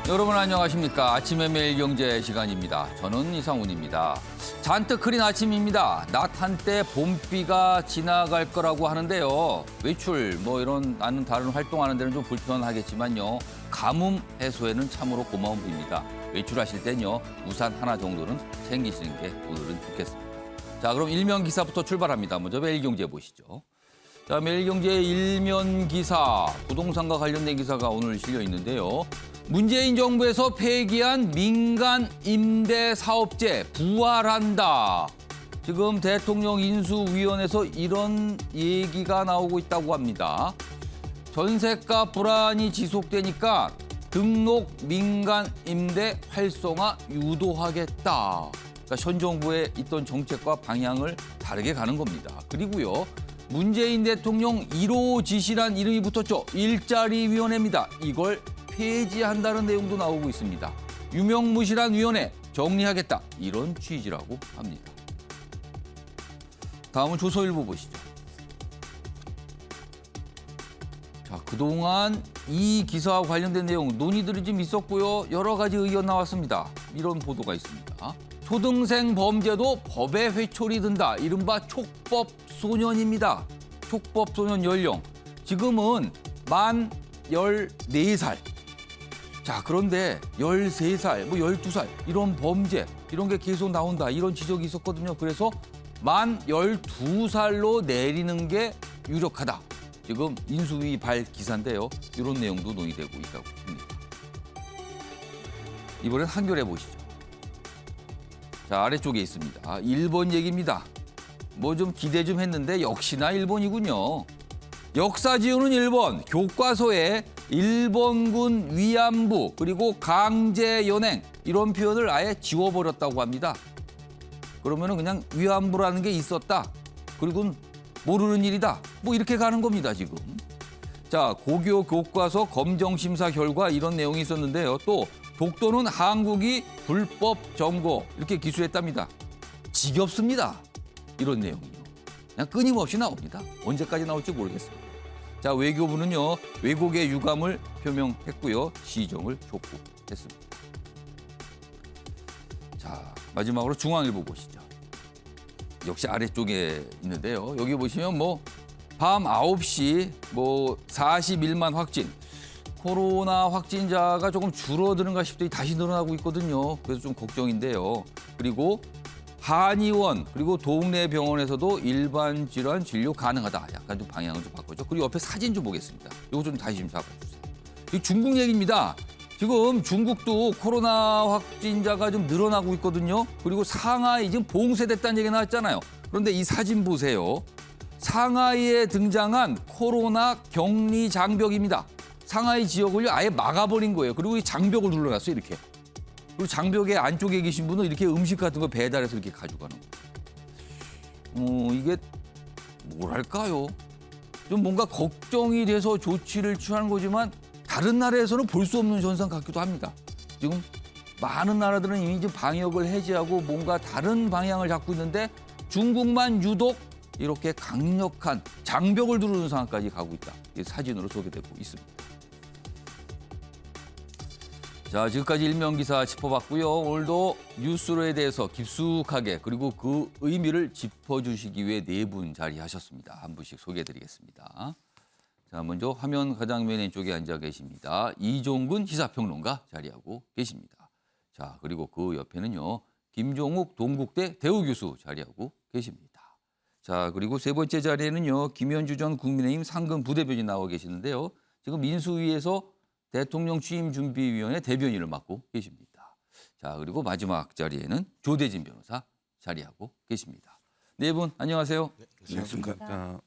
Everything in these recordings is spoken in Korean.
여러분 안녕하십니까. 아침의 매일경제 시간입니다. 저는 이상훈입니다. 잔뜩 흐린 아침입니다. 낮 한때 봄비가 지나갈 거라고 하는데요. 외출 이런 다른 활동하는 데는 좀 불편하겠지만요. 가뭄 해소에는 참으로 고마운 분입니다. 외출하실 땐요. 우산 하나 정도는 챙기시는 게 오늘은 좋겠습니다. 자, 그럼 일면 기사부터 출발합니다. 먼저 매일경제 보시죠. 자, 매일경제의 일면 기사, 부동산과 관련된 기사가 오늘 실려 있는데요. 문재인 정부에서 폐기한 민간 임대 사업제 부활한다. 지금 대통령 인수위원회에서 이런 얘기가 나오고 있다고 합니다. 전세가 불안이 지속되니까 등록 민간 임대 활성화 유도하겠다. 그러니까 현 정부의 있던 정책과 방향을 다르게 가는 겁니다. 그리고요. 문재인 대통령 1호 지시란 이름이 붙었죠. 일자리위원회입니다. 이걸 폐지한다는 내용도 나오고 있습니다. 유명무실한 위원회 정리하겠다. 이런 취지라고 합니다. 다음은 조선일보 보시죠. 자, 그동안 이 기사와 관련된 내용 논의들이 좀 있었고요. 여러 가지 의견 나왔습니다. 이런 보도가 있습니다. 초등생 범죄도 법에 회초리 든다. 이른바 촉법소년입니다. 촉법소년 연령. 지금은 만 14살. 자, 그런데 13살, 12살 이런 범죄, 이런 게 계속 나온다. 이런 지적이 있었거든요. 그래서 만 12살로 내리는 게 유력하다. 지금 인수위 발 기사인데요. 이런 내용도 논의되고 있다고 합니다. 이번엔 한겨레 보시죠. 자, 아래쪽에 있습니다. 일본 얘기입니다. 좀 기대 좀 했는데 역시나 일본이군요. 역사 지우는 일본, 교과서에 일본군 위안부 그리고 강제 연행 이런 표현을 아예 지워버렸다고 합니다. 그러면은 그냥 위안부라는 게 있었다. 그리고 모르는 일이다. 이렇게 가는 겁니다, 지금. 자, 고교 교과서 검정 심사 결과 이런 내용이 있었는데요. 또 독도는 한국이 불법 점거 이렇게 기수했답니다. 지겹습니다. 이런 내용이요. 그냥 끊임없이 나옵니다. 언제까지 나올지 모르겠습니다. 자, 외교부는요. 왜곡의 유감을 표명했고요. 시정을 촉구했습니다. 자, 마지막으로 중앙일보 보시죠. 역시 아래쪽에 있는데요. 여기 보시면 밤 9시 41만 확진. 코로나 확진자가 조금 줄어드는가 싶더니 다시 늘어나고 있거든요. 그래서 좀 걱정인데요. 그리고 한의원 그리고 동네 병원에서도 일반 질환 진료 가능하다. 약간 좀 방향을 좀 바꿔줘. 그리고 옆에 사진 좀 보겠습니다. 이거 좀 다시 좀 잡아주세요. 이 중국 얘기입니다. 지금 중국도 코로나 확진자가 좀 늘어나고 있거든요. 그리고 상하이 지금 봉쇄됐다는 얘기 나왔잖아요. 그런데 이 사진 보세요. 상하이에 등장한 코로나 격리 장벽입니다. 상하이 지역을 아예 막아버린 거예요. 그리고 이 장벽을 눌러놨어요, 이렇게. 그리고 장벽의 안쪽에 계신 분은 이렇게 음식 같은 거 배달해서 이렇게 가져가는 거예요. 이게 뭐랄까요? 좀 뭔가 걱정이 돼서 조치를 취하는 거지만 다른 나라에서는 볼 수 없는 현상 같기도 합니다. 지금 많은 나라들은 이미 좀 방역을 해제하고 뭔가 다른 방향을 잡고 있는데 중국만 유독 이렇게 강력한 장벽을 두르는 상황까지 가고 있다. 이 사진으로 소개되고 있습니다. 자, 지금까지 일면기사 짚어봤고요. 오늘도 뉴스로에 대해서 깊숙하게 그리고 그 의미를 짚어주시기 위해 네 분 자리하셨습니다. 한 분씩 소개해드리겠습니다. 자, 먼저 화면 가장 맨 쪽에 앉아 계십니다. 이종근 시사평론가 자리하고 계십니다. 자, 그리고 그 옆에는요. 김종욱 동국대 대우교수 자리하고 계십니다. 자, 그리고 세 번째 자리에는요. 김현주 전 국민의힘 상근 부대변인 나와 계시는데요. 지금 인수위에서 대통령 취임준비위원회 대변인을 맡고 계십니다. 자, 그리고 마지막 자리에는 조대진 변호사 자리하고 계십니다. 네 분 안녕하세요. 네, 안녕하십니까.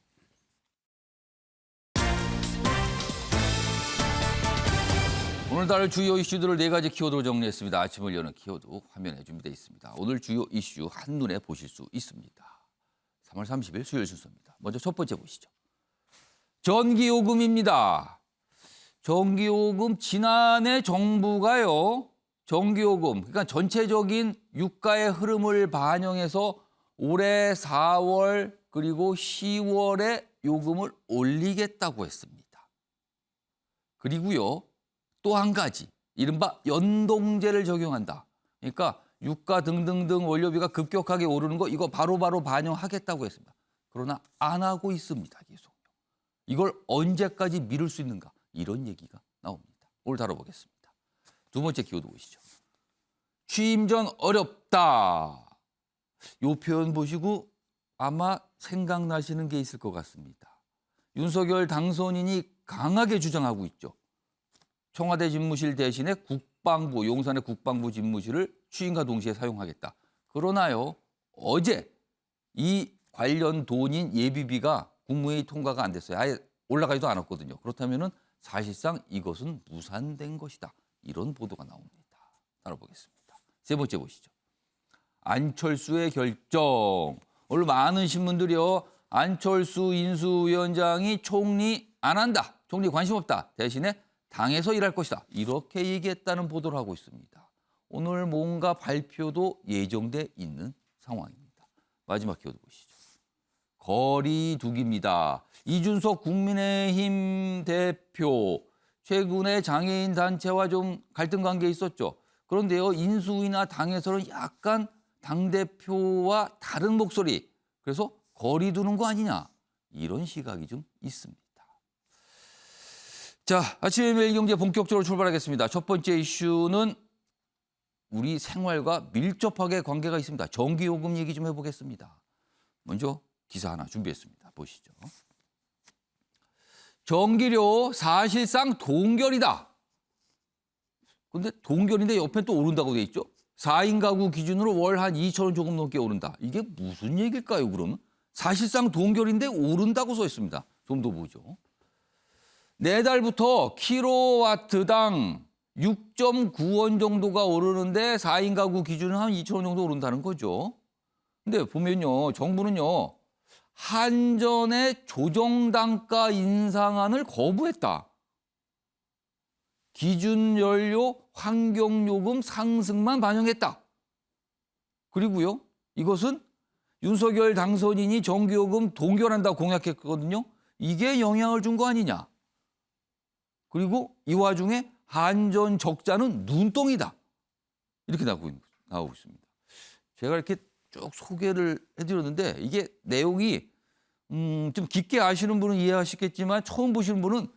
오늘 다룰 주요 이슈들을 네 가지 키워드로 정리했습니다. 아침을 여는 키워드 화면에 준비되어 있습니다. 오늘 주요 이슈 한눈에 보실 수 있습니다. 3월 30일 수요일 순서입니다. 먼저 첫 번째 보시죠. 전기요금입니다. 전기요금 지난해 정부가요. 전기요금 그러니까 전체적인 유가의 흐름을 반영해서 올해 4월 그리고 10월에 요금을 올리겠다고 했습니다. 그리고요. 또 한 가지 이른바 연동제를 적용한다. 그러니까 유가 등등등 원료비가 급격하게 오르는 거 이거 바로바로 반영하겠다고 했습니다. 그러나 안 하고 있습니다. 계속. 이걸 언제까지 미룰 수 있는가 이런 얘기가 나옵니다. 오늘 다뤄보겠습니다. 두 번째 키워드 보시죠. 취임 전 어렵다. 이 표현 보시고 아마 생각나시는 게 있을 것 같습니다. 윤석열 당선인이 강하게 주장하고 있죠. 청와대 집무실 대신에 국방부, 용산의 국방부 집무실을 취임과 동시에 사용하겠다. 그러나요, 어제 이 관련 돈인 예비비가 국무회의 통과가 안 됐어요. 아예 올라가지도 않았거든요. 그렇다면 사실상 이것은 무산된 것이다. 이런 보도가 나옵니다. 다뤄보겠습니다. 세 번째 보시죠. 안철수의 결정. 오늘 많은 신문들이요. 안철수 인수위원장이 총리 안 한다. 총리 관심 없다. 대신에 당에서 일할 것이다. 이렇게 얘기했다는 보도를 하고 있습니다. 오늘 뭔가 발표도 예정돼 있는 상황입니다. 마지막 키워드 보시죠. 거리두기입니다. 이준석 국민의힘 대표 최근에 장애인 단체와 좀 갈등 관계에 있었죠. 그런데요, 인수위나 당에서는 약간 당대표와 다른 목소리, 그래서 거리 두는 거 아니냐, 이런 시각이 좀 있습니다. 자, 아침에 매일경제 본격적으로 출발하겠습니다. 첫 번째 이슈는 우리 생활과 밀접하게 관계가 있습니다. 전기요금 얘기 좀 해보겠습니다. 먼저 기사 하나 준비했습니다. 보시죠. 전기료 사실상 동결이다. 근데 동결인데 옆에 또 오른다고 돼 있죠. 4인 가구 기준으로 월 한 2,000원 조금 넘게 오른다. 이게 무슨 얘기일까요, 그러면? 사실상 동결인데 오른다고 써 있습니다. 좀 더 보죠. 내달부터 킬로와트당 6.9원 정도가 오르는데 4인 가구 기준은 한 2,000원 정도 오른다는 거죠. 근데 보면요, 정부는요, 한전의 조정단가 인상안을 거부했다. 기준 연료 환경요금 상승만 반영했다. 그리고요, 이것은 윤석열 당선인이 전기요금 동결한다고 공약했거든요. 이게 영향을 준 거 아니냐. 그리고 이 와중에 한전 적자는 눈덩이다. 이렇게 나오고 있습니다. 제가 이렇게 쭉 소개를 해드렸는데 이게 내용이 좀 깊게 아시는 분은 이해하시겠지만 처음 보시는 분은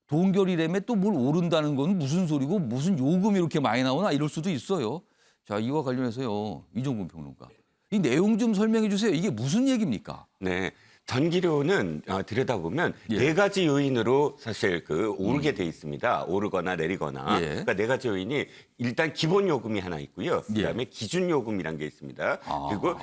동결이라며 또 뭘 오른다는 건 무슨 소리고 무슨 요금이 이렇게 많이 나오나 이럴 수도 있어요. 자, 이와 관련해서요, 이종근 평론가. 이 내용 좀 설명해 주세요. 이게 무슨 얘기입니까? 네. 전기료는 들여다보면 예. 네 가지 요인으로 사실 오르게 돼 있습니다. 오르거나 내리거나. 예. 그러니까 네 가지 요인이 일단 기본 요금이 하나 있고요. 예. 그다음에 기준 요금이란 게 있습니다. 그리고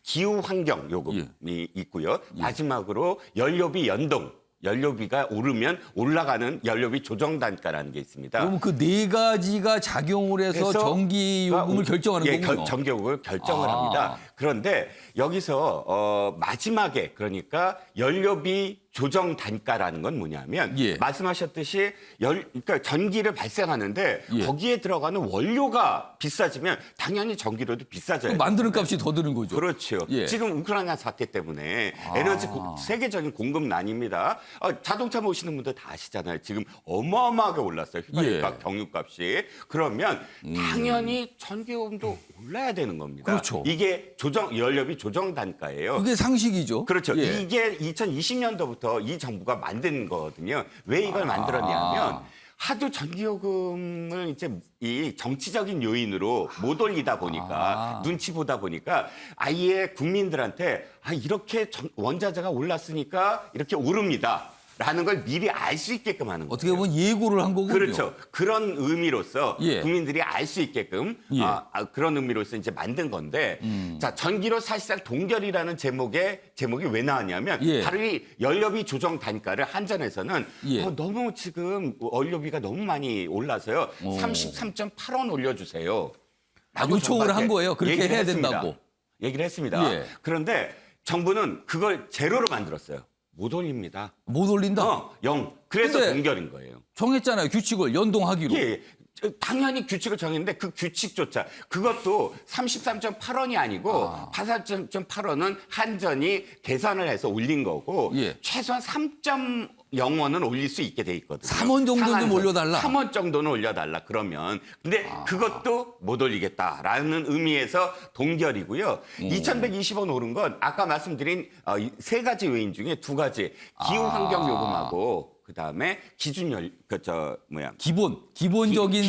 기후 환경 요금이 있고요. 마지막으로 연료비 연동. 연료비가 오르면 올라가는 연료비 조정 단가라는 게 있습니다. 그럼 그 네 가지가 작용을 해서 전기 요금을 결정하는 거군요. 전기 요금을 결정을 합니다. 그런데 여기서 마지막에 그러니까 연료비 조정 단가라는 건 뭐냐면 말씀하셨듯이 그러니까 전기를 발생하는데 거기에 들어가는 원료가 비싸지면 당연히 전기료도 비싸져요. 만드는 값이 더 드는 거죠. 그렇죠. 지금 우크라이나 사태 때문에 에너지 세계적인 공급난입니다. 자동차 모시는 분들 다 아시잖아요. 지금 어마어마하게 올랐어요. 휘발유값, 경유값이. 그러면 당연히 전기요금도 올라야 되는 겁니다. 그렇죠. 이게 연료비 조정 단가예요. 그게 상식이죠. 그렇죠. 이게 2020년도부터 이 정부가 만든 거거든요. 왜 이걸 만들었냐면 하도 전기요금을 이제 이 정치적인 요인으로 못 올리다 보니까 눈치 보다 보니까 아예 국민들한테 이렇게 원자재가 올랐으니까 이렇게 오릅니다. 라는 걸 미리 알 수 있게끔 하는 거예요. 어떻게 보면 예고를 한 거군요. 그렇죠. 그런 의미로서 국민들이 알 수 있게끔 그런 의미로서 이제 만든 건데 자, 전기료 사실상 동결이라는 제목이 왜 나왔냐면 바로 이 연료비 조정 단가를 한전에서는 너무 지금 연료비가 너무 많이 올라서요. 33.8원 올려주세요. 요청을 한 거예요. 그렇게 해야 된다고. 얘기를 했습니다. 그런데 정부는 그걸 제로로 만들었어요. 못 올립니다. 못 올린다? 0. 그래서 동결인 거예요. 정했잖아요. 규칙을 연동하기로. 당연히 규칙을 정했는데 그 규칙조차 그것도 33.8원이 아니고 83.8원은 한전이 계산을 해서 올린 거고 최소한 3점 영원은 올릴 수 있게 돼 있거든요. 3원 정도 좀 올려달라. 3원 정도는 올려달라 그러면. 근데 그것도 못 올리겠다라는 의미에서 동결이고요. 2,120원 오른 건 아까 말씀드린 세 가지 요인 중에 두 가지. 기후환경요금하고 그다음에 기본적인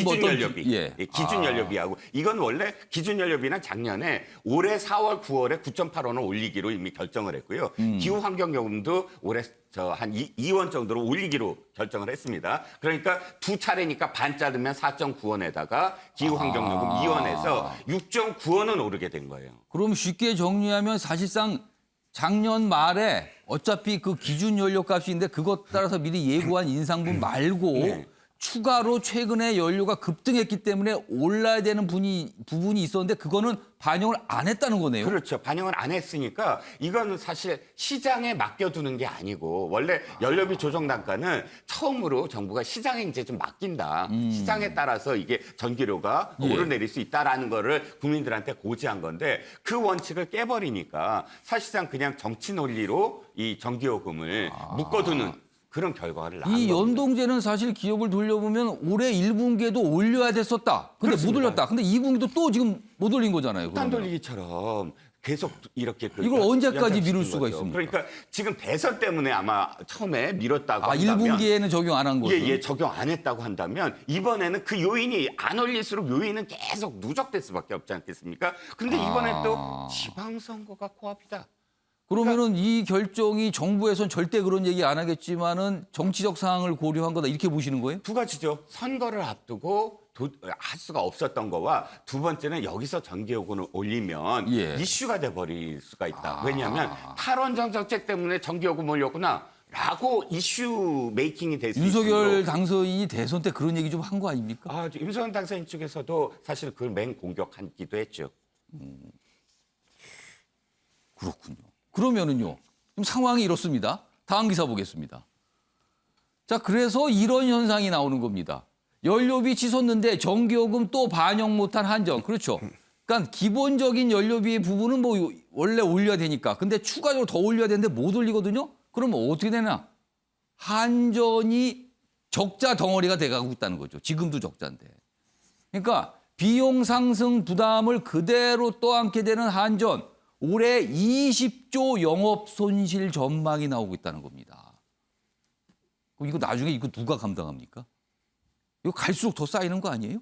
뭐 어떤 기준연료비. 예. 기준연료비하고 이건 원래 기준연료비는 작년에 올해 4월, 9월에 9.8원을 올리기로 이미 결정을 했고요. 기후환경요금도 올해 한 2원 정도로 올리기로 결정을 했습니다. 그러니까 두 차례니까 반 자르면 4.9원에다가 기후환경요금 2원에서 6.9원은 오르게 된 거예요. 그럼 쉽게 정리하면 사실상 작년 말에 어차피 그 기준 연료값인데 그것 따라서 미리 예고한 인상분 말고 네. 추가로 최근에 연료가 급등했기 때문에 올라야 되는 부분이 있었는데 그거는 반영을 안 했다는 거네요. 그렇죠. 반영을 안 했으니까 이거는 사실 시장에 맡겨두는 게 아니고 원래 연료비 조정 단가는 처음으로 정부가 시장에 이제 좀 맡긴다. 시장에 따라서 이게 전기료가 예. 오르내릴 수 있다라는 거를 국민들한테 고지한 건데 그 원칙을 깨버리니까 사실상 그냥 정치 논리로 이 전기요금을 묶어두는 그런 결과를 낳은 이 겁니다. 연동제는 사실 기억을 돌려보면 올해 1분기에도 올려야 됐었다. 근데 못 그렇습니다. 올렸다. 근데 2분기도 또 지금 못 올린 거잖아요. 딴 그러면. 돌리기처럼 계속 이렇게 이걸 언제까지 미룰 연장시킨 수가 거죠. 있습니까? 그러니까 지금 대선 때문에 아마 처음에 미뤘다고 아, 한다면 1분기에는 적용 안 한 거죠? 예, 적용 안 했다고 한다면 이번에는 그 요인이 안 올릴수록 요인은 계속 누적될 수밖에 없지 않겠습니까? 근데 이번에 또 지방선거가 코앞이다. 그러면은 이 결정이 정부에선 절대 그런 얘기 안 하겠지만은 정치적 상황을 고려한 거다 이렇게 보시는 거예요? 두 가지죠. 선거를 앞두고 할 수가 없었던 거와 두 번째는 여기서 전기요금을 올리면 예. 이슈가 돼버릴 수가 있다. 왜냐하면 탈원전 정책 때문에 전기요금 올렸구나. 라고 이슈 메이킹이 될 수 있습니다. 윤석열 당선인이 대선 때 그런 얘기 좀 한 거 아닙니까? 윤석열 당선인 쪽에서도 사실 그걸 맹공격하기도 했죠. 그렇군요. 그러면은요. 지금 상황이 이렇습니다. 다음 기사 보겠습니다. 자, 그래서 이런 현상이 나오는 겁니다. 연료비 치솟는데 전기요금 또 반영 못한 한전. 그렇죠. 그러니까 기본적인 연료비 부분은 뭐 원래 올려야 되니까. 근데 추가적으로 더 올려야 되는데 못 올리거든요. 그러면 어떻게 되나? 한전이 적자 덩어리가 돼가고 있다는 거죠. 지금도 적자인데. 그러니까 비용 상승 부담을 그대로 떠안게 되는 한전. 올해 20조 영업 손실 전망이 나오고 있다는 겁니다. 그럼 이거 나중에 이거 누가 감당합니까? 이거 갈수록 더 쌓이는 거 아니에요?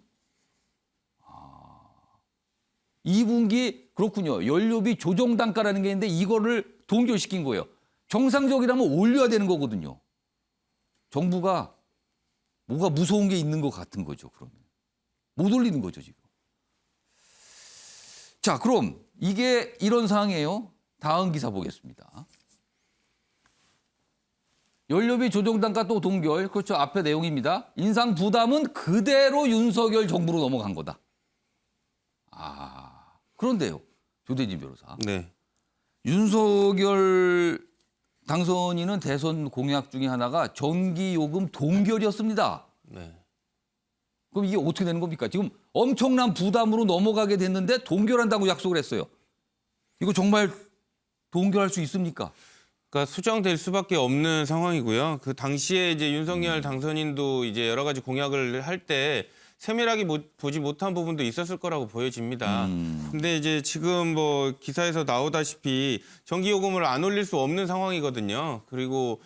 2분기 그렇군요. 연료비 조정 단가라는 게 있는데 이거를 동결시킨 거예요. 정상적이라면 올려야 되는 거거든요. 정부가 뭐가 무서운 게 있는 것 같은 거죠. 그러면 못 올리는 거죠 지금. 자, 그럼 이게 이런 상황이에요. 다음 기사 보겠습니다. 연료비 조정 단가 또 동결. 그렇죠. 앞에 내용입니다. 인상 부담은 그대로 윤석열 정부로 넘어간 거다. 그런데요. 조대진 변호사. 네. 윤석열 당선인은 대선 공약 중에 하나가 전기요금 동결이었습니다. 네. 그럼 이게 어떻게 되는 겁니까? 지금 엄청난 부담으로 넘어가게 됐는데 동결한다고 약속을 했어요. 이거 정말 동결할 수 있습니까? 그러니까 수정될 수밖에 없는 상황이고요. 그 당시에 이제 윤석열 당선인도 이제 여러 가지 공약을 할 때 세밀하게 보지 못한 부분도 있었을 거라고 보여집니다. 근데 이제 지금 뭐 기사에서 나오다시피 전기요금을 안 올릴 수 없는 상황이거든요. 그리고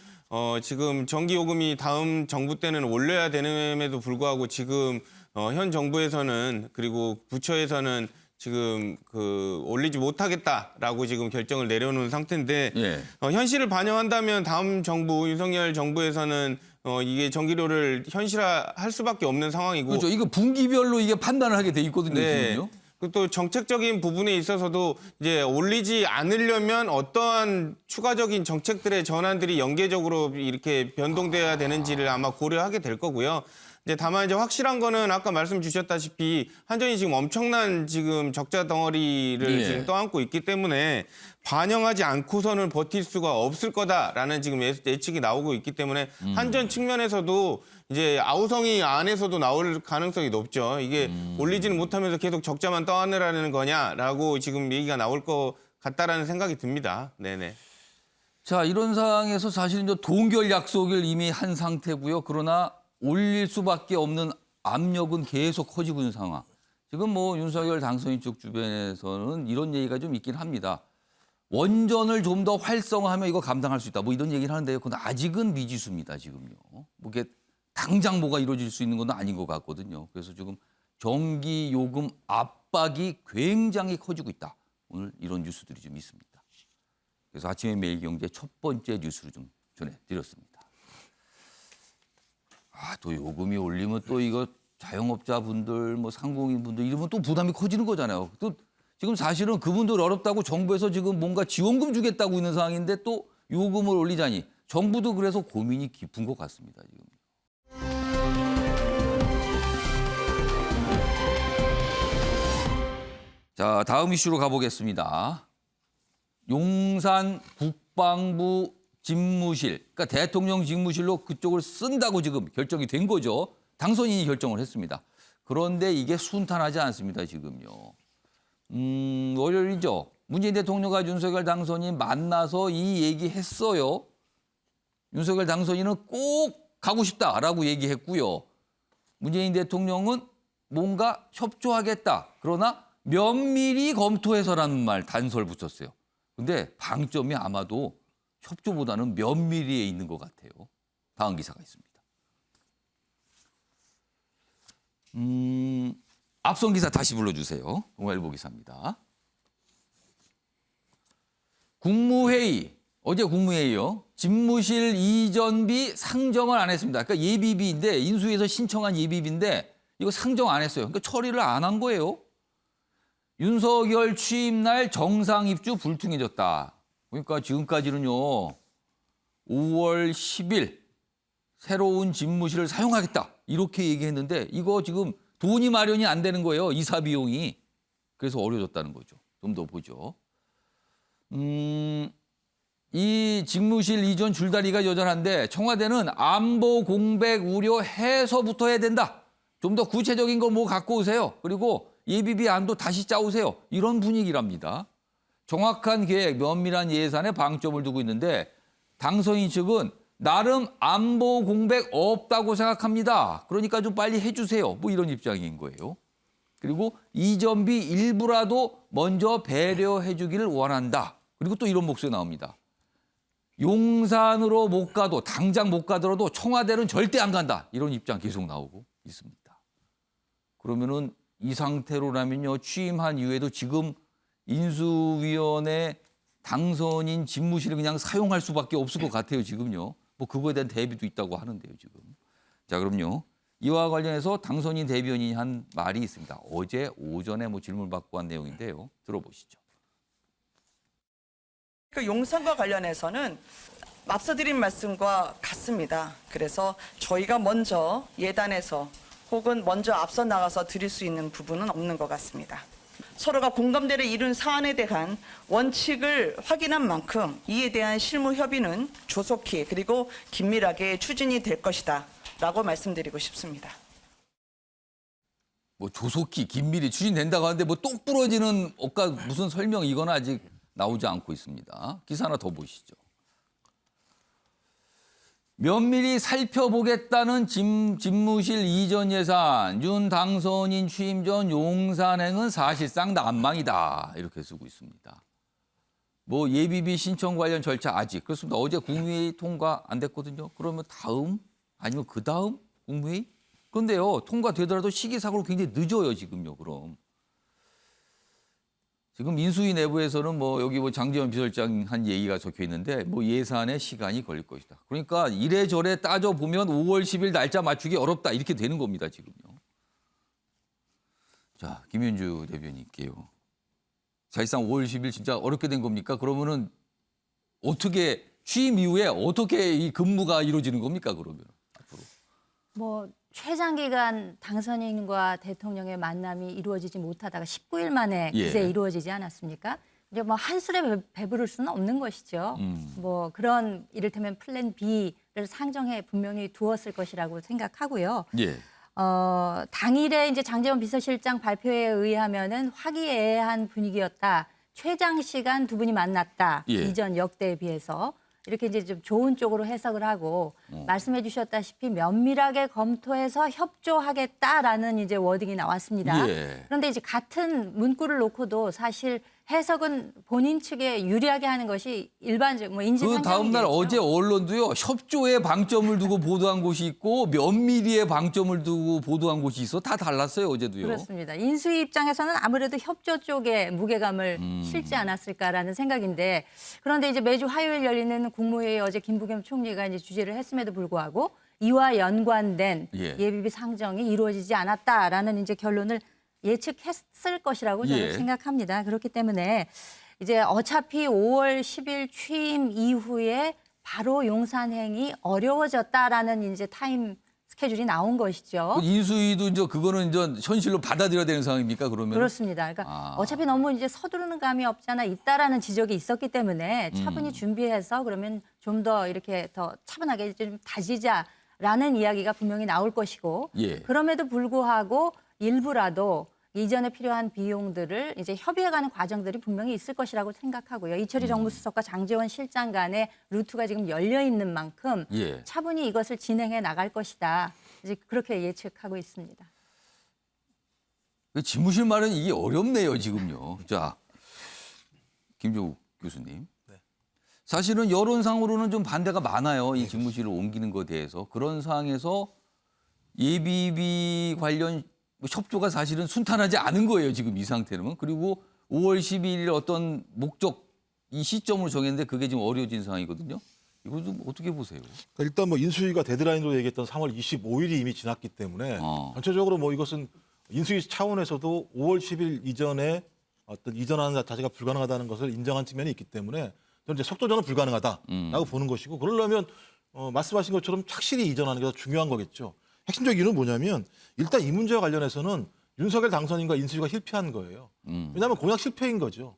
지금 전기요금이 다음 정부 때는 올려야 되는에도 불구하고 지금 현 정부에서는 그리고 부처에서는 지금 올리지 못하겠다라고 지금 결정을 내려놓은 상태인데 예. 현실을 반영한다면 다음 정부 윤석열 정부에서는 이게 전기료를 현실화할 수밖에 없는 상황이고 그렇죠. 이거 분기별로 이게 판단을 하게 돼 있거든요. 네. 지금요. 그리고 또 정책적인 부분에 있어서도 이제 올리지 않으려면 어떠한 추가적인 정책들의 전환들이 연계적으로 이렇게 변동돼야 되는지를 아마 고려하게 될 거고요. 이제 다만 이제 확실한 거는 아까 말씀 주셨다시피 한전이 지금 엄청난 지금 적자 덩어리를 예. 지금 떠안고 있기 때문에 반영하지 않고서는 버틸 수가 없을 거다라는 지금 예측이 나오고 있기 때문에 한전 측면에서도 이제 아우성이 안에서도 나올 가능성이 높죠. 이게 올리지는 못하면서 계속 적자만 떠안으라는 거냐라고 지금 얘기가 나올 것 같다라는 생각이 듭니다. 네네. 자, 이런 상황에서 사실은 이제 동결 약속을 이미 한 상태고요. 그러나 올릴 수밖에 없는 압력은 계속 커지고 있는 상황. 지금 뭐 윤석열 당선인 쪽 주변에서는 이런 얘기가 좀 있긴 합니다. 원전을 좀 더 활성화하면 이거 감당할 수 있다. 뭐 이런 얘기를 하는데요. 그건 아직은 미지수입니다. 지금요. 뭐 이게 당장 뭐가 이루어질 수 있는 건 아닌 것 같거든요. 그래서 지금 전기 요금 압박이 굉장히 커지고 있다. 오늘 이런 뉴스들이 좀 있습니다. 그래서 아침에 매일경제 첫 번째 뉴스를 좀 전해드렸습니다. 아, 또 요금이 올리면 또 이거 자영업자분들, 뭐 상공인분들 이러면 또 부담이 커지는 거잖아요. 또 지금 사실은 그분들 어렵다고 정부에서 지금 뭔가 지원금 주겠다고 있는 상황인데 또 요금을 올리자니 정부도 그래서 고민이 깊은 것 같습니다. 지금. 자, 다음 이슈로 가보겠습니다. 용산 국방부 집무실, 그러니까 대통령 집무실로 그쪽을 쓴다고 지금 결정이 된 거죠. 당선인이 결정을 했습니다. 그런데 이게 순탄하지 않습니다, 지금요. 월요일이죠. 문재인 대통령과 윤석열 당선인 만나서 이 얘기했어요. 윤석열 당선인은 꼭 가고 싶다라고 얘기했고요. 문재인 대통령은 뭔가 협조하겠다. 그러나 면밀히 검토해서라는 말 단서를 붙였어요. 근데 방점이 아마도 협조보다는 면밀히에 있는 것 같아요. 다음 기사가 있습니다. 앞선 기사 다시 불러주세요. 동아일보 기사입니다. 국무회의, 어제 국무회의요. 집무실 이전비 상정을 안 했습니다. 그러니까 예비비인데 인수위에서 신청한 예비비인데 이거 상정 안 했어요. 그러니까 처리를 안 한 거예요. 윤석열 취임 날 정상 입주 불투명해졌다. 그러니까 지금까지는요. 5월 10일 새로운 집무실을 사용하겠다. 이렇게 얘기했는데 이거 지금 돈이 마련이 안 되는 거예요. 이사 비용이. 그래서 어려워졌다는 거죠. 좀 더 보죠. 이 집무실 이전 줄다리가 여전한데 청와대는 안보 공백 우려 해소부터 해야 된다. 좀 더 구체적인 거 뭐 갖고 오세요. 그리고 예비비 안도 다시 짜오세요. 이런 분위기랍니다. 정확한 계획, 면밀한 예산에 방점을 두고 있는데 당선인 측은 나름 안보 공백 없다고 생각합니다. 그러니까 좀 빨리 해주세요. 뭐 이런 입장인 거예요. 그리고 이전비 일부라도 먼저 배려해 주기를 원한다. 그리고 또 이런 목소리 나옵니다. 용산으로 못 가도 당장 못 가더라도 청와대는 절대 안 간다. 이런 입장 계속 나오고 있습니다. 그러면은 이 상태로라면요. 취임한 이후에도 지금 인수위원회 당선인 집무실을 그냥 사용할 수밖에 없을 것 같아요. 지금요. 뭐 그거에 대한 대비도 있다고 하는데요. 지금. 자, 그럼요. 이와 관련해서 당선인 대변인이 한 말이 있습니다. 어제 오전에 뭐 질문을 받고 한 내용인데요. 들어보시죠. 그 용산과 관련해서는 앞서 드린 말씀과 같습니다. 그래서 저희가 먼저 예단해서 혹은 먼저 앞서 나가서 드릴 수 있는 부분은 없는 것 같습니다. 서로가 공감대를 이룬 사안에 대한 원칙을 확인한 만큼 이에 대한 실무 협의는 조속히 그리고 긴밀하게 추진이 될 것이다 라고 말씀드리고 싶습니다. 뭐 조속히 긴밀히 추진된다고 하는데 뭐 똑 부러지는 억까 무슨 설명 이건 아직 나오지 않고 있습니다. 기사 하나 더 보시죠. 면밀히 살펴보겠다는 집무실 이전 예산, 윤 당선인 취임 전 용산행은 사실상 난망이다. 이렇게 쓰고 있습니다. 뭐 예비비 신청 관련 절차 아직 그렇습니다. 어제 국무회의 통과 안 됐거든요. 그러면 다음 아니면 그 다음 국무회의? 그런데요. 통과되더라도 시기상으로 굉장히 늦어요. 지금요. 그럼. 지금 인수위 내부에서는 뭐 여기 뭐 장제원 비서실장 한 얘기가 적혀 있는데 뭐 예산에 시간이 걸릴 것이다. 그러니까 이래저래 따져보면 5월 10일 날짜 맞추기 어렵다. 이렇게 되는 겁니다. 지금요. 자, 김윤주 대변인께요. 사실상 5월 10일 진짜 어렵게 된 겁니까? 그러면은 어떻게 취임 이후에 어떻게 이 근무가 이루어지는 겁니까? 그러면 앞으로. 뭐 최장기간 당선인과 대통령의 만남이 이루어지지 못하다가 19일 만에 그새 이루어지지 않았습니까? 이제 뭐 한술에 배부를 수는 없는 것이죠. 뭐 그런 이를테면 플랜 B를 상정해 분명히 두었을 것이라고 생각하고요. 예. 당일에 이제 장제원 비서실장 발표에 의하면은 화기애애한 분위기였다. 최장 시간 두 분이 만났다. 예. 이전 역대에 비해서 이렇게 이제 좀 좋은 쪽으로 해석을 하고 말씀해 주셨다시피 면밀하게 검토해서 협조하겠다라는 이제 워딩이 나왔습니다. 예. 그런데 이제 같은 문구를 놓고도 사실 해석은 본인 측에 유리하게 하는 것이 일반적 뭐 인지 그 다음 날 어제 언론도요. 협조에 방점을 두고 보도한 곳이 있고 면밀히에 방점을 두고 보도한 곳이 있어. 다 달랐어요. 어제도요. 그렇습니다. 인수위 입장에서는 아무래도 협조 쪽에 무게감을 실지 않았을까라는 생각인데 그런데 이제 매주 화요일 열리는 국무회의 어제 김부겸 총리가 이제 주재를 했음에도 불구하고 이와 연관된 예. 예비비 상정이 이루어지지 않았다라는 이제 결론을 예측했을 것이라고 저는 예. 생각합니다. 그렇기 때문에 이제 어차피 5월 10일 취임 이후에 바로 용산행이 어려워졌다라는 이제 타임 스케줄이 나온 것이죠. 인수위도 이제 그거는 이제 현실로 받아들여야 되는 상황입니까? 그러면 그렇습니다. 그러니까 어차피 너무 이제 서두르는 감이 없잖아 있다라는 지적이 있었기 때문에 차분히 준비해서 그러면 좀 더 이렇게 더 차분하게 좀 다지자라는 이야기가 분명히 나올 것이고 예. 그럼에도 불구하고 일부라도 이전에 필요한 비용들을 이제 협의해가는 과정들이 분명히 있을 것이라고 생각하고요. 이철희 정무수석과 장제원 실장 간의 루트가 지금 열려 있는 만큼 예. 차분히 이것을 진행해 나갈 것이다. 이제 그렇게 예측하고 있습니다. 집무실 말은 이게 어렵네요, 지금요. 자, 김종욱 교수님. 사실은 여론상으로는 좀 반대가 많아요. 이 집무실을 옮기는 것에 대해서. 그런 상황에서 예비비 관련 협조가 사실은 순탄하지 않은 거예요, 지금 이 상태는. 그리고 5월 12일 어떤 목적, 이 시점으로 정했는데 그게 지금 어려워진 상황이거든요. 이거 좀 어떻게 보세요? 그러니까 일단 뭐 인수위가 데드라인으로 얘기했던 3월 25일이 이미 지났기 때문에 전체적으로 뭐 이것은 인수위 차원에서도 5월 10일 이전에 어떤 이전하는 자체가 불가능하다는 것을 인정한 측면이 있기 때문에 저는 이제 속도전은 불가능하다라고 보는 것이고 그러려면 말씀하신 것처럼 착실히 이전하는 게 더 중요한 거겠죠. 핵심적 이유는 뭐냐면 일단 이 문제와 관련해서는 윤석열 당선인과 인수위가 실패한 거예요. 왜냐하면 공약 실패인 거죠.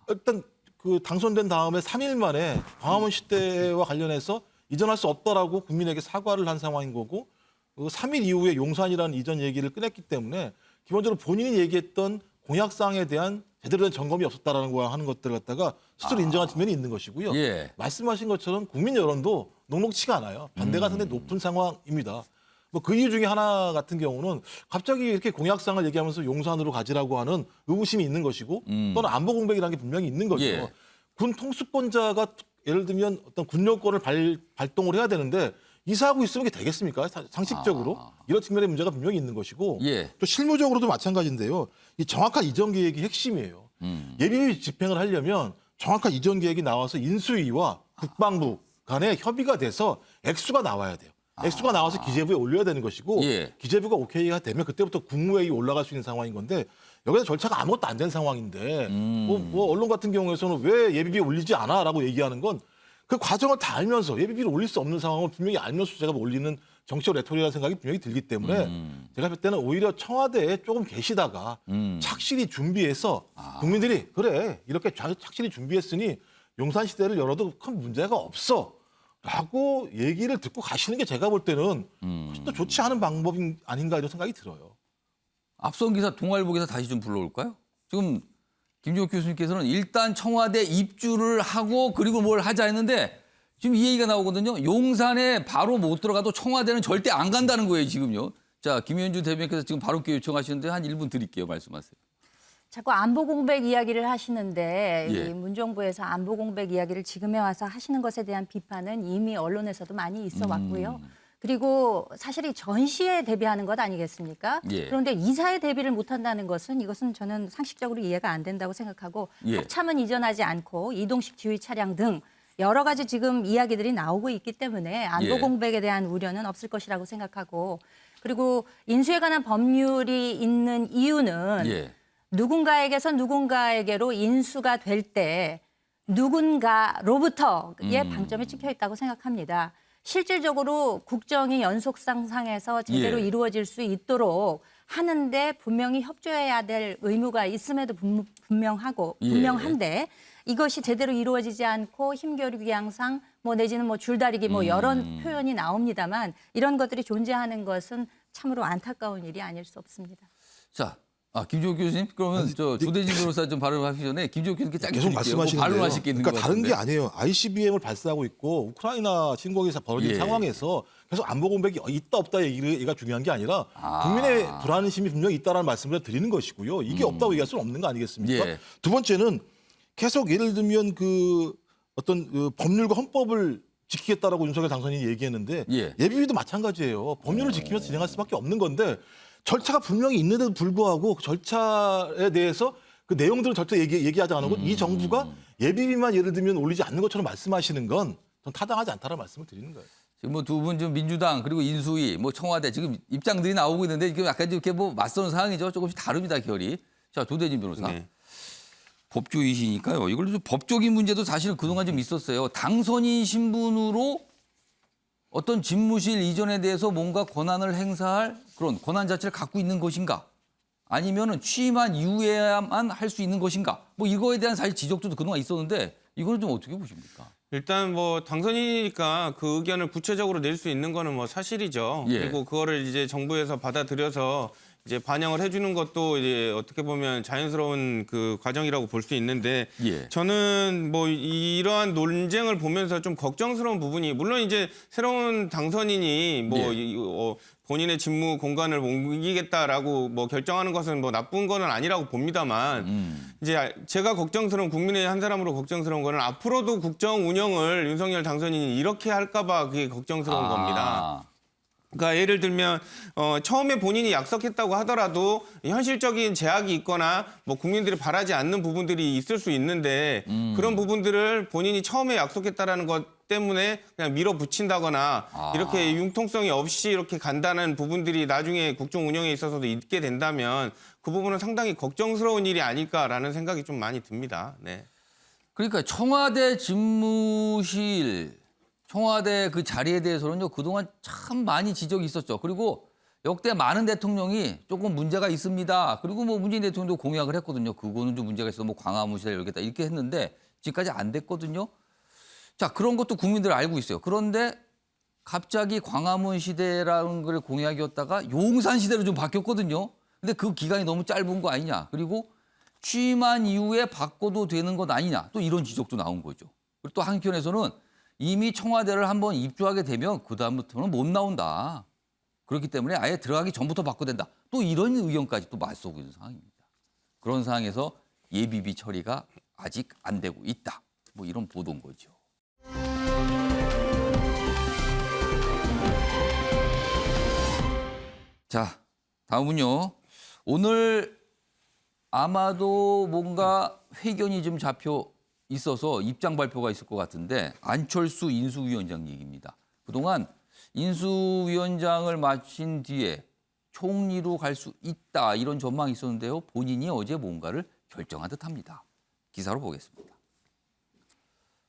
일단 그 당선된 다음에 3일 만에 광화문 시대와 관련해서 이전할 수 없다라고 국민에게 사과를 한 상황인 거고 그 3일 이후에 용산이라는 이전 얘기를 꺼냈기 때문에 기본적으로 본인이 얘기했던 공약사항에 대한 제대로 된 점검이 없었다라는 거야 하는 것들 갖다가 스스로 인정한 측면이 있는 것이고요. 예. 말씀하신 것처럼 국민 여론도 녹록치가 않아요. 반대가 상당히 높은 상황입니다. 뭐 그 이유 중에 하나 같은 경우는 갑자기 이렇게 공약상을 얘기하면서 용산으로 가지라고 하는 의구심이 있는 것이고 또는 안보 공백이라는 게 분명히 있는 거죠. 예. 군 통수권자가 예를 들면 어떤 군용권을 발동을 해야 되는데 이사하고 있으면 이게 되겠습니까? 상식적으로. 이런 측면의 문제가 분명히 있는 것이고 예. 또 실무적으로도 마찬가지인데요. 이 정확한 이전 계획이 핵심이에요. 예비비 집행을 하려면 정확한 이전 계획이 나와서 인수위와 국방부 간에 협의가 돼서 액수가 나와야 돼요. 액수가 나와서 기재부에 올려야 되는 것이고 예. 기재부가 오케이가 되면 그때부터 국무회의 올라갈 수 있는 상황인 건데 여기서 절차가 아무것도 안 된 상황인데 뭐 언론 같은 경우에서는 왜 예비비에 올리지 않아라고 얘기하는 건 그 과정을 다 알면서 예비비를 올릴 수 없는 상황을 분명히 알면서 제가 올리는 정치적 레토리라는 생각이 분명히 들기 때문에 제가 볼 때는 오히려 청와대에 조금 계시다가 착실히 준비해서 국민들이 그래 이렇게 착실히 준비했으니 용산 시대를 열어도 큰 문제가 없어. 라고 얘기를 듣고 가시는 게 제가 볼 때는 훨씬 더 좋지 않은 방법이 아닌가 이런 생각이 들어요. 앞선 기사 동아일보 기사 다시 좀 불러올까요? 지금 김종욱 교수님께서는 일단 청와대 입주를 하고 그리고 뭘 하자 했는데 지금 이 얘기가 나오거든요. 용산에 바로 못 들어가도 청와대는 절대 안 간다는 거예요, 지금요. 자, 김현주 대변인께서 지금 발언기 요청하시는데 한 1분 드릴게요. 말씀하세요. 자꾸 안보 공백 이야기를 하시는데 예. 이 문정부에서 안보 공백 이야기를 지금에 와서 하시는 것에 대한 비판은 이미 언론에서도 많이 있어 왔고요. 그리고 사실 이 전시에 대비하는 것 아니겠습니까? 예. 그런데 이사에 대비를 못한다는 것은 이것은 저는 상식적으로 이해가 안 된다고 생각하고 예. 합참은 이전하지 않고 이동식 지휘 차량 등 여러 가지 지금 이야기들이 나오고 있기 때문에 안보 예. 공백에 대한 우려는 없을 것이라고 생각하고 그리고 인수에 관한 법률이 있는 이유는 예. 누군가에게서 누군가에게로 인수가 될 때 누군가로부터의 방점이 찍혀 있다고 생각합니다. 실질적으로 국정이 연속상상에서 제대로 예. 이루어질 수 있도록 하는데 분명히 협조해야 될 의무가 있음에도 분명한데 이것이 제대로 이루어지지 않고 힘겨루기 양상 뭐 내지는 뭐 줄다리기 뭐 여러 표현이 나옵니다만 이런 것들이 존재하는 것은 참으로 안타까운 일이 아닐 수 없습니다. 자, 김종욱 교수님? 그러면 저 조대진 변호사 좀 발언하기 전에 김종욱 교수님께 짧게 계속 드릴게요. 말씀하시는데요. 발언하실 게 있는 그러니까 것 다른 게 같은데. 아니에요. ICBM을 발사하고 있고 우크라이나 침공에서 벌어진 예. 상황에서 계속 안보 공백이 있다 없다 얘기가 중요한 게 아니라 국민의 불안심이 분명히 있다라는 말씀을 드리는 것이고요. 이게 없다고 얘기할 수는 없는 거 아니겠습니까? 예. 두 번째는 계속 예를 들면 그 어떤 그 법률과 헌법을 지키겠다라고 윤석열 당선인이 얘기했는데 예. 예비비도 마찬가지예요. 법률을 지키면서 진행할 수밖에 없는 건데 절차가 분명히 있는데도 불구하고 그 절차에 대해서 그 내용들은 절대 얘기하지 않고 이 정부가 예비비만 예를 들면 올리지 않는 것처럼 말씀하시는 건 전 타당하지 않다는 말씀을 드리는 거예요. 지금 뭐 두 분 좀 민주당 그리고 인수위 뭐 청와대 지금 입장들이 나오고 있는데 이게 약간 이렇게 뭐 맞서는 상황이죠. 조금씩 다릅니다, 결이. 자, 조대진 변호사. 네. 법조이시니까요. 이걸로 좀 법적인 문제도 사실은 그동안 좀 있었어요. 당선인 신분으로 어떤 집무실 이전에 대해서 뭔가 권한을 행사할 그런 권한 자체를 갖고 있는 것인가? 아니면은 취임한 이후에만 할 수 있는 것인가? 뭐 이거에 대한 사실 지적도 그동안 있었는데 이거는 좀 어떻게 보십니까? 일단 뭐 당선인이니까 그 의견을 구체적으로 낼 수 있는 거는 뭐 사실이죠. 예. 그리고 그거를 이제 정부에서 받아들여서 이제 반영을 해주는 것도 이제 어떻게 보면 자연스러운 그 과정이라고 볼 수 있는데 예. 저는 뭐 이러한 논쟁을 보면서 좀 걱정스러운 부분이 물론 이제 새로운 당선인이 뭐 예. 본인의 직무 공간을 옮기겠다라고 뭐 결정하는 것은 뭐 나쁜 거는 아니라고 봅니다만 이제 제가 걱정스러운 국민의 한 사람으로 걱정스러운 거는 앞으로도 국정 운영을 윤석열 당선인이 이렇게 할까봐 그게 걱정스러운 겁니다. 그러니까 예를 들면 처음에 본인이 약속했다고 하더라도 현실적인 제약이 있거나 뭐 국민들이 바라지 않는 부분들이 있을 수 있는데 그런 부분들을 본인이 처음에 약속했다라는 것 때문에 그냥 밀어붙인다거나 이렇게 융통성이 없이 이렇게 간다는 부분들이 나중에 국정 운영에 있어서도 있게 된다면 그 부분은 상당히 걱정스러운 일이 아닐까라는 생각이 좀 많이 듭니다. 네. 그러니까 청와대 집무실, 청와대 그 자리에 대해서는요, 그동안 참 많이 지적이 있었죠. 그리고 역대 많은 대통령이 조금 문제가 있습니다. 그리고 뭐 문재인 대통령도 공약을 했거든요. 그거는 좀 문제가 있어서 뭐 광화문시대 열겠다 이렇게 했는데 지금까지 안 됐거든요. 자, 그런 것도 국민들 알고 있어요. 그런데 갑자기 광화문 시대라는 걸 공약이었다가 용산 시대로 좀 바뀌었거든요. 근데 그 기간이 너무 짧은 거 아니냐. 그리고 취임한 이후에 바꿔도 되는 것 아니냐. 또 이런 지적도 나온 거죠. 그리고 또 한편에서는 이미 청와대를 한번 입주하게 되면 그다음부터는 못 나온다. 그렇기 때문에 아예 들어가기 전부터 바꿔야 된다. 또 이런 의견까지 또 맞서고 있는 상황입니다. 그런 상황에서 예비비 처리가 아직 안 되고 있다. 뭐 이런 보도인 거죠. 자, 다음은요. 오늘 아마도 뭔가 회견이 좀 잡혀 있어서 입장 발표가 있을 것 같은데 안철수 인수위원장 얘기입니다. 그동안 인수위원장을 마친 뒤에 총리로 갈 수 있다 이런 전망이 있었는데요. 본인이 어제 뭔가를 결정한 듯합니다. 기사로 보겠습니다.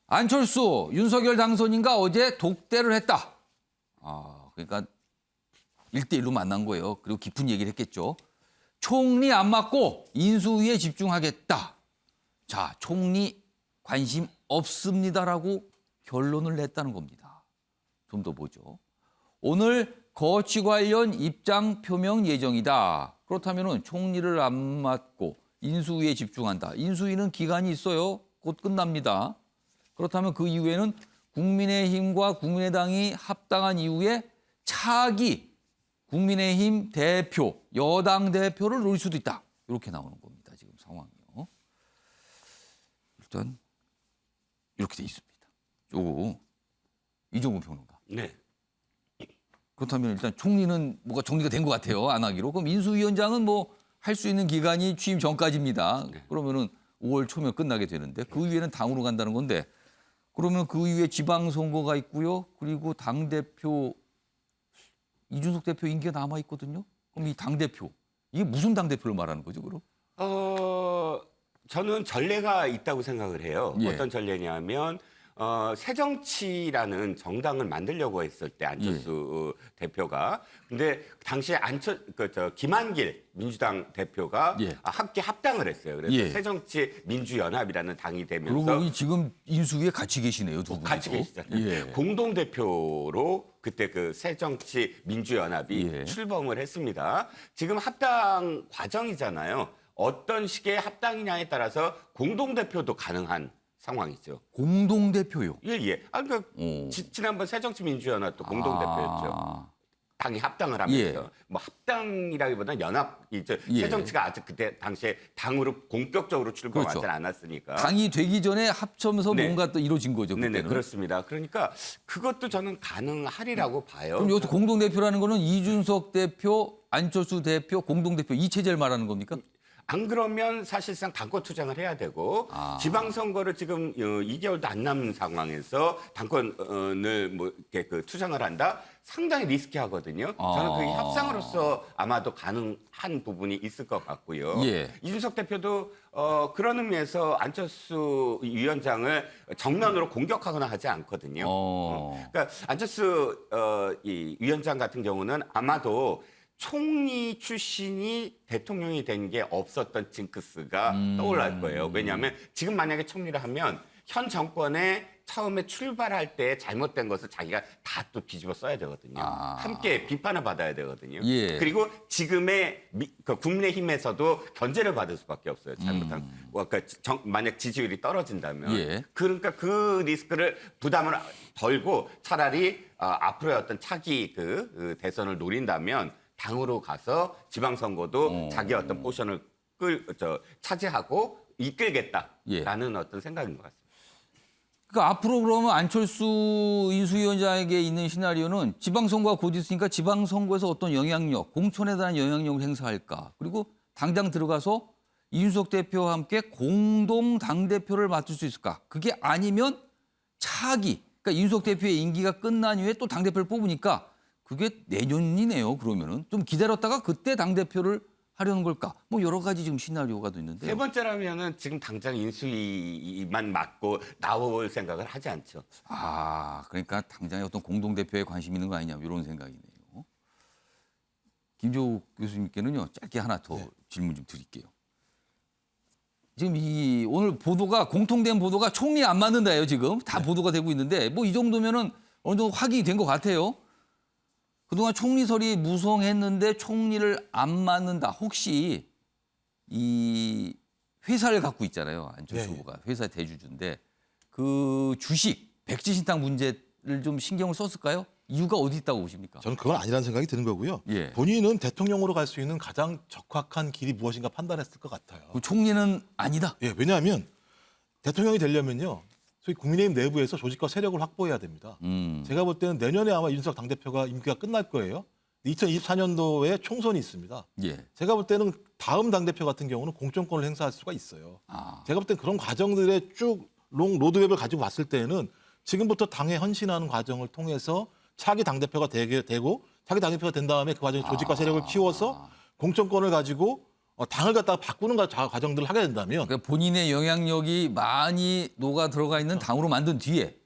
안철수, 윤석열 당선인과 어제 독대를 했다. 그러니까 1대1로 만난 거예요. 그리고 깊은 얘기를 했겠죠. 총리 안 맡고 인수위에 집중하겠다. 자, 총리 관심 없습니다라고 결론을 냈다는 겁니다. 좀 더 보죠. 오늘 거취 관련 입장 표명 예정이다. 그렇다면 총리를 안 맡고 인수위에 집중한다. 인수위는 기간이 있어요. 곧 끝납니다. 그렇다면 그 이후에는 국민의힘과 국민의당이 합당한 이후에 차기 국민의힘 대표, 여당 대표를 노릴 수도 있다. 이렇게 나오는 겁니다. 지금 상황이요. 일단 이렇게 돼 있습니다. 요거 이종구 평론가. 네. 그렇다면 일단 총리는 뭐가 정리가 된 것 같아요. 안 하기로. 그럼 인수위원장은 뭐 할 수 있는 기간이 취임 전까지입니다. 그러면은 5월 초면 끝나게 되는데 그 이후에는 당으로 간다는 건데 그러면 그 이후에 지방선거가 있고요. 그리고 당대표 이준석 대표 임기가 남아 있거든요. 그럼 이 당대표 이게 무슨 당대표를 말하는 거죠, 그럼? 저는 전례가 있다고 생각을 해요. 예. 어떤 전례냐면 새정치라는 정당을 만들려고 했을 때 안철수 대표가 근데 당시에 김한길 민주당 대표가 함께 합당을 했어요. 그래서 새정치 민주연합이라는 당이 되면서 그러고 보니 지금 인수위에 같이 계시네요, 두 분도. 같이 계시잖아요. 공동대표로 그때 그 새정치 민주연합이 출범을 했습니다. 지금 합당 과정이잖아요. 어떤 식의 합당이냐에 따라서 공동대표도 가능한 상황이죠. 공동대표요? 예. 그러니까 지난번 새정치민주연합도 공동대표였죠. 당이 합당을 하면서 뭐 합당이라기보다는 연합 새정치가 아직 그때 당시에 당으로 본격적으로 출범하지 않았으니까 당이 되기 전에 합쳐서 뭔가 또 이루어진 거죠. 네네 그때는. 그렇습니다. 그러니까 그것도 저는 가능하리라고 봐요. 그럼 여기서 공동대표라는 거는 이준석 대표, 안철수 대표, 공동대표 이 체제를 말하는 겁니까? 안 그러면 사실상 당권 투쟁을 해야 되고 지방선거를 지금 2개월도 안 남은 상황에서 당권을 뭐 이렇게 그 투쟁을 한다 상당히 리스키하거든요. 저는 그게 협상으로서 아마도 가능한 부분이 있을 것 같고요. 이준석 대표도 그런 의미에서 안철수 위원장을 정면으로 공격하거나 하지 않거든요. 그러니까 안철수 이 위원장 같은 경우는 아마도 총리 출신이 대통령이 된 게 없었던 징크스가 떠올랄 거예요. 왜냐하면 지금 만약에 총리를 하면 현 정권에 처음에 출발할 때 잘못된 것을 자기가 다 또 뒤집어 써야 되거든요. 함께 비판을 받아야 되거든요. 그리고 지금의 국민의힘에서도 견제를 받을 수밖에 없어요. 잘못한 만약 지지율이 떨어진다면. 그러니까 그 리스크를 부담을 덜고 차라리 앞으로의 어떤 차기 그 대선을 노린다면 당으로 가서 지방선거도 자기의 어떤 포션을 차지하고 이끌겠다라는 어떤 생각인 것 같습니다. 그러니까 앞으로 그러면 안철수 인수위원장에게 있는 시나리오는 지방선거가 곧 있으니까 지방선거에서 어떤 영향력, 공천에 대한 영향력을 행사할까. 그리고 당장 들어가서 이준석 대표와 함께 공동 당대표를 맡을 수 있을까. 그게 아니면 차기, 그러니까 이준석 대표의 임기가 끝난 이후에 또 당대표를 뽑으니까 그게 내년이네요. 그러면은 좀 기다렸다가 그때 당대표를 하려는 걸까? 뭐 여러 가지 지금 시나리오가 있는데. 세 번째라면은 지금 당장 인수위만 맡고 나올 생각을 하지 않죠. 그러니까 당장에 어떤 공동대표에 관심 있는 거 아니냐 이런 생각이네요. 김조욱 교수님께는요. 짧게 하나 더 질문 좀 드릴게요. 지금 이 오늘 보도가 공통된 보도가 총리 안 맞는다예요. 지금 다 보도가 되고 있는데 뭐 이 정도면은 어느 정도 확인이 된 것 같아요. 그동안 총리설이 무성했는데 총리를 안 맡는다. 혹시 이 회사를 갖고 있잖아요. 안철수 후보가 회사 대주주인데 그 주식 백지 신탁 문제를 좀 신경을 썼을까요? 이유가 어디 있다고 보십니까? 저는 그건 아니라는 생각이 드는 거고요. 본인은 대통령으로 갈 수 있는 가장 적합한 길이 무엇인가 판단했을 것 같아요. 그 총리는 아니다. 왜냐하면 대통령이 되려면요. 소위 국민의힘 내부에서 조직과 세력을 확보해야 됩니다. 제가 볼 때는 내년에 아마 이준석 당대표가 임기가 끝날 거예요. 2024년도에 총선이 있습니다. 제가 볼 때는 다음 당대표 같은 경우는 공천권을 행사할 수가 있어요. 제가 볼 때는 그런 과정들의 쭉 로드맵을 가지고 봤을 때는 지금부터 당에 헌신하는 과정을 통해서 차기 당대표가 되고 차기 당대표가 된 다음에 그 과정에 조직과 세력을 키워서 공천권을 가지고 당을 갖다가 바꾸는 과정들을 하게 된다면 그러니까 본인의 영향력이 많이 녹아 들어가 있는 당으로 만든 뒤에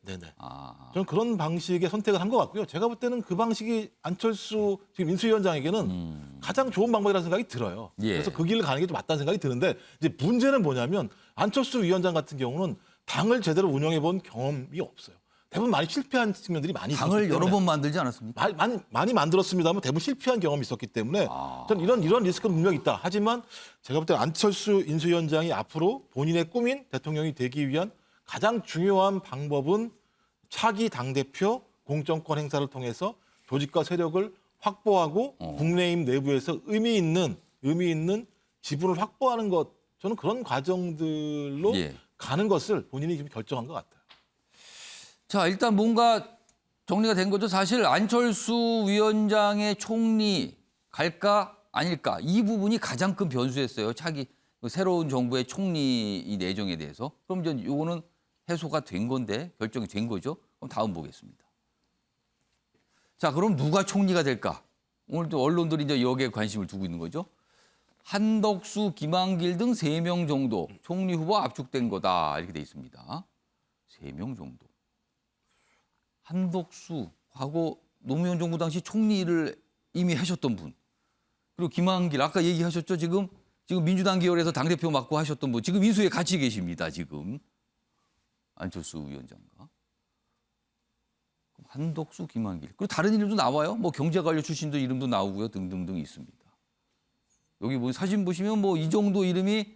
저는 그런 방식의 선택을 한 것 같고요. 제가 볼 때는 그 방식이 안철수 지금 인수위원장에게는 가장 좋은 방법이라는 생각이 들어요. 그래서 그 길을 가는 게 좀 맞다는 생각이 드는데 이제 문제는 뭐냐면 안철수 위원장 같은 경우는 당을 제대로 운영해 본 경험이 없어요. 대부분 많이 실패한 측면들이 많이 당을 여러 번 만들지 않았습니까? 많이 만들었습니다만 대부분 실패한 경험이 있었기 때문에 저는 이런 리스크는 분명히 있다. 하지만 제가 볼 때 안철수 인수위원장이 앞으로 본인의 꿈인 대통령이 되기 위한 가장 중요한 방법은 차기 당대표 공천권 행사를 통해서 조직과 세력을 확보하고 국민의힘 내부에서 의미 있는 지분을 확보하는 것 저는 그런 과정들로 가는 것을 본인이 지금 결정한 것 같아요. 자, 일단 뭔가 정리가 된 거죠. 사실 안철수 위원장의 총리 갈까 아닐까 이 부분이 가장 큰 변수였어요. 차기 새로운 정부의 총리 이 내정에 대해서. 그럼 이제 요거는 해소가 된 건데 결정이 된 거죠. 그럼 다음 보겠습니다. 자, 그럼 누가 총리가 될까? 오늘 또 언론들이 이제 여기에 관심을 두고 있는 거죠. 한덕수, 김한길 등 3명 정도 총리 후보 압축된 거다 이렇게 돼 있습니다. 3명 정도. 한덕수 과거 노무현 정부 당시 총리를 이미 하셨던 분. 그리고 김한길 아까 얘기하셨죠. 지금 민주당 계열에서 당대표 맡고 하셨던 분. 지금 인수위에 같이 계십니다. 지금 안철수 위원장과. 한덕수, 김한길. 그리고 다른 이름도 나와요. 뭐 경제관료 출신도 이름도 나오고요. 등등등 있습니다. 여기 뭐 사진 보시면 뭐 이 정도 이름이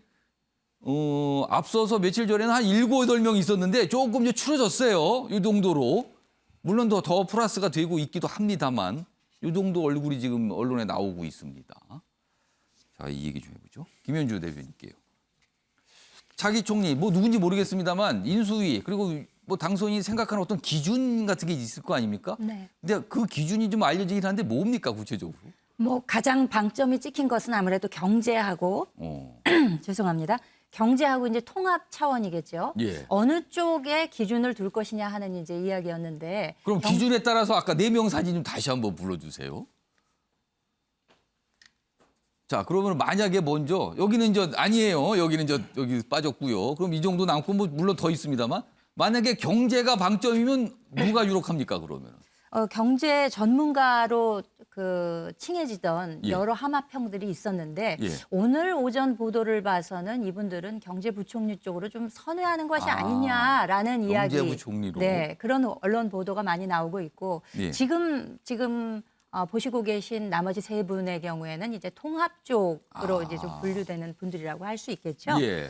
앞서서 며칠 전에는 한 7, 8명 있었는데 조금 이제 추려졌어요. 이 정도로. 물론 더 플러스가 되고 있기도 합니다만 이 정도 얼굴이 지금 언론에 나오고 있습니다. 자, 이 얘기 좀 해보죠. 김현주 대변인께요. 차기 총리 뭐 누군지 모르겠습니다만 인수위 그리고 뭐 당선인이 생각하는 어떤 기준 같은 게 있을 거 아닙니까? 네. 근데 그 기준이 좀 알려지긴 하는데 뭡니까 구체적으로? 뭐 가장 방점이 찍힌 것은 아무래도 경제하고 죄송합니다. 경제하고 이제 통합 차원이겠죠. 예. 어느 쪽에 기준을 둘 것이냐 하는 이제 이야기였는데. 그럼 기준에 따라서 아까 4명 사진 좀 다시 한번 불러주세요. 자, 그러면 만약에 먼저 여기는 아니에요. 여기는 여기 빠졌고요. 그럼 이 정도 남고 뭐 물론 더 있습니다만 만약에 경제가 방점이면 누가 유력합니까 그러면? 경제 전문가로 칭해지던 예. 여러 하마평들이 있었는데 예. 오늘 오전 보도를 봐서는 이분들은 경제부총리 쪽으로 좀 선회하는 것이 아니냐라는 이야기. 경제부총리로. 네, 그런 언론 보도가 많이 나오고 있고 예. 지금 보시고 계신 나머지 세 분의 경우에는 이제 통합 쪽으로 이제 좀 분류되는 분들이라고 할 수 있겠죠. 예.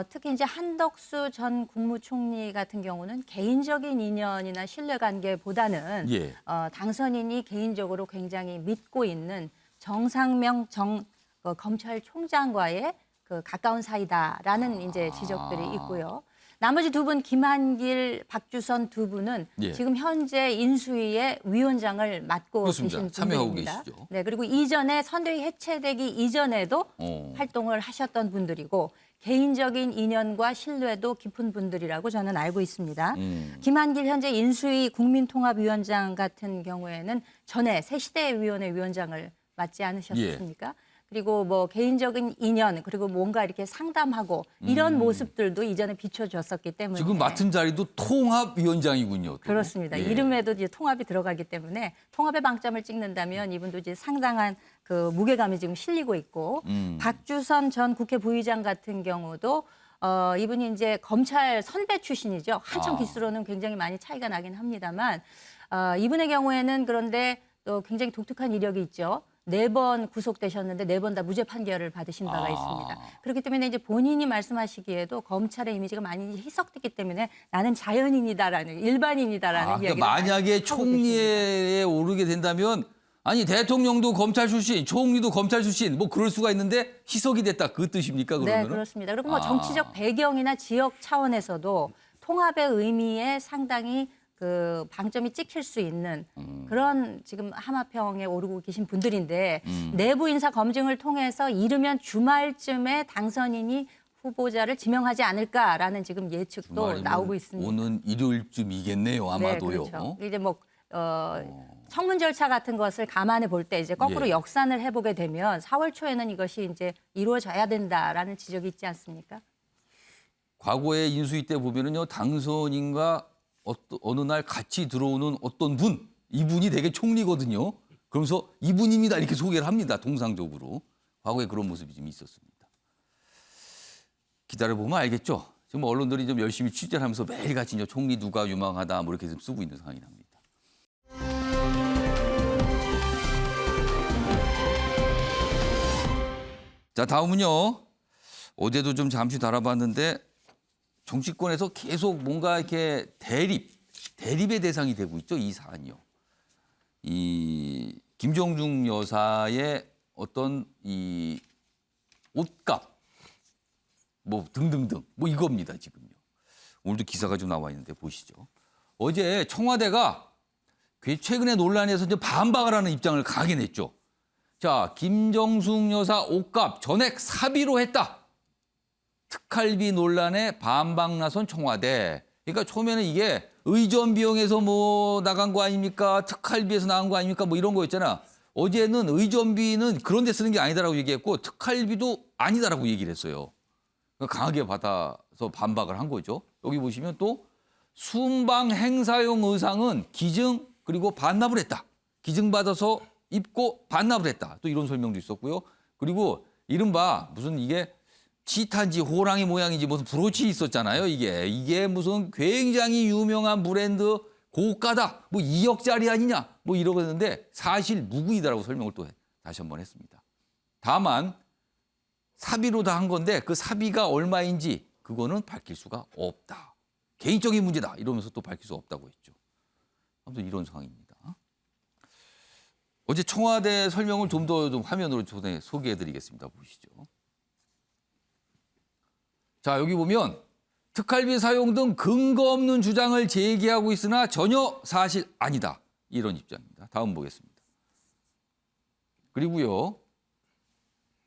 특히 이제 한덕수 전 국무총리 같은 경우는 개인적인 인연이나 신뢰관계보다는 예. 당선인이 개인적으로 굉장히 믿고 있는 정상명 검찰총장과의 가까운 사이다라는 이제 지적들이 있고요. 나머지 두 분 김한길, 박주선 두 분은 예. 지금 현재 인수위의 위원장을 맡고 그렇습니다. 계신 참여하고 분들입니다. 계시죠. 네, 그리고 이전에 선대위 해체되기 이전에도 어. 활동을 하셨던 분들이고 개인적인 인연과 신뢰도 깊은 분들이라고 저는 알고 있습니다. 김한길 현재 인수위 국민통합위원장 같은 경우에는 전에 새시대위원회 위원장을 맡지 않으셨습니까? 그리고 뭐 개인적인 인연 그리고 뭔가 이렇게 상담하고 이런 모습들도 이전에 비춰줬었기 때문에 지금 맡은 자리도 통합위원장이군요. 또. 그렇습니다. 예. 이름에도 이제 통합이 들어가기 때문에 통합의 방점을 찍는다면 이분도 이제 상당한 무게감이 지금 실리고 있고 박주선 전 국회 부의장 같은 경우도 이분이 이제 검찰 선배 출신이죠. 한참 기수로는 굉장히 많이 차이가 나긴 합니다만 이분의 경우에는 그런데 또 굉장히 독특한 이력이 있죠. 4번 구속되셨는데 4번 다 무죄 판결을 받으신 바가 있습니다. 그렇기 때문에 이제 본인이 말씀하시기에도 검찰의 이미지가 많이 희석됐기 때문에 나는 자연인이다라는 일반인이다라는 이야기를 그러니까 만약에 많이 하고 계십니다. 총리에 오르게 된다면 아니 대통령도 검찰 출신, 총리도 검찰 출신 뭐 그럴 수가 있는데 희석이 됐다 그 뜻입니까 그러면? 네, 그렇습니다. 그리고 뭐 정치적 배경이나 지역 차원에서도 통합의 의미에 상당히 방점이 찍힐 수 있는 그런 지금 하마평에 오르고 계신 분들인데 내부 인사 검증을 통해서 이르면 주말쯤에 당선인이 후보자를 지명하지 않을까라는 지금 예측도 주말이면 나오고 있습니다. 오는 일요일쯤이겠네요 아마도요. 네, 그렇죠. 이제 뭐 청문 절차 같은 것을 감안해 볼 때 이제 거꾸로 예. 역산을 해보게 되면 4월 초에는 이것이 이제 이루어져야 된다라는 지적이 있지 않습니까? 과거의 인수위 때 보면은요 당선인과 어느 날 같이 들어오는 어떤 분 이분이 되게 총리거든요. 그러면서 이분입니다 이렇게 소개를 합니다 통상적으로. 과거에 그런 모습이 좀 있었습니다. 기다려보면 알겠죠. 지금 언론들이 좀 열심히 취재를 하면서 매일같이 이제 총리 누가 유망하다 뭐 이렇게 좀 쓰고 있는 상황이 납니다. 자 다음은요. 어제도 좀 잠시 다뤄봤는데 정치권에서 계속 뭔가 이렇게 대립의 대상이 되고 있죠. 이 사안이요. 이 김정중 여사의 어떤 이 옷값 뭐 등등등 뭐 이겁니다 지금요. 오늘도 기사가 좀 나와 있는데 보시죠. 어제 청와대가 최근에 논란에서 이제 반박을 하는 입장을 강하게 냈죠. 자, 김정숙 여사 옷값 전액 사비로 했다. 특활비 논란에 반박 나선 청와대. 그러니까 처음에는 이게 의전 비용에서 뭐 나간 거 아닙니까? 특활비에서 나간 거 아닙니까? 뭐 이런 거였잖아. 어제는 의전비는 그런 데 쓰는 게 아니다라고 얘기했고 특활비도 아니다라고 얘기를 했어요. 그러니까 강하게 받아서 반박을 한 거죠. 여기 보시면 또 순방 행사용 의상은 기증 그리고 반납을 했다. 기증받아서 입고 반납을 했다. 또 이런 설명도 있었고요. 그리고 이른바 무슨 이게 치타인지 호랑이 모양인지 무슨 브로치 있었잖아요. 이게 무슨 굉장히 유명한 브랜드 고가다. 뭐 2억짜리 아니냐. 뭐 이러는데 사실 무구이다라고 설명을 또 다시 한번 했습니다. 다만 사비로 다 한 건데 그 사비가 얼마인지 그거는 밝힐 수가 없다. 개인적인 문제다. 이러면서 또 밝힐 수 없다고 했죠. 아무튼 이런 상황입니다. 어제 청와대 설명을 좀 더 화면으로 소개해드리겠습니다. 보시죠. 자, 여기 보면 특활비 사용 등 근거 없는 주장을 제기하고 있으나 전혀 사실 아니다. 이런 입장입니다. 다음 보겠습니다. 그리고요.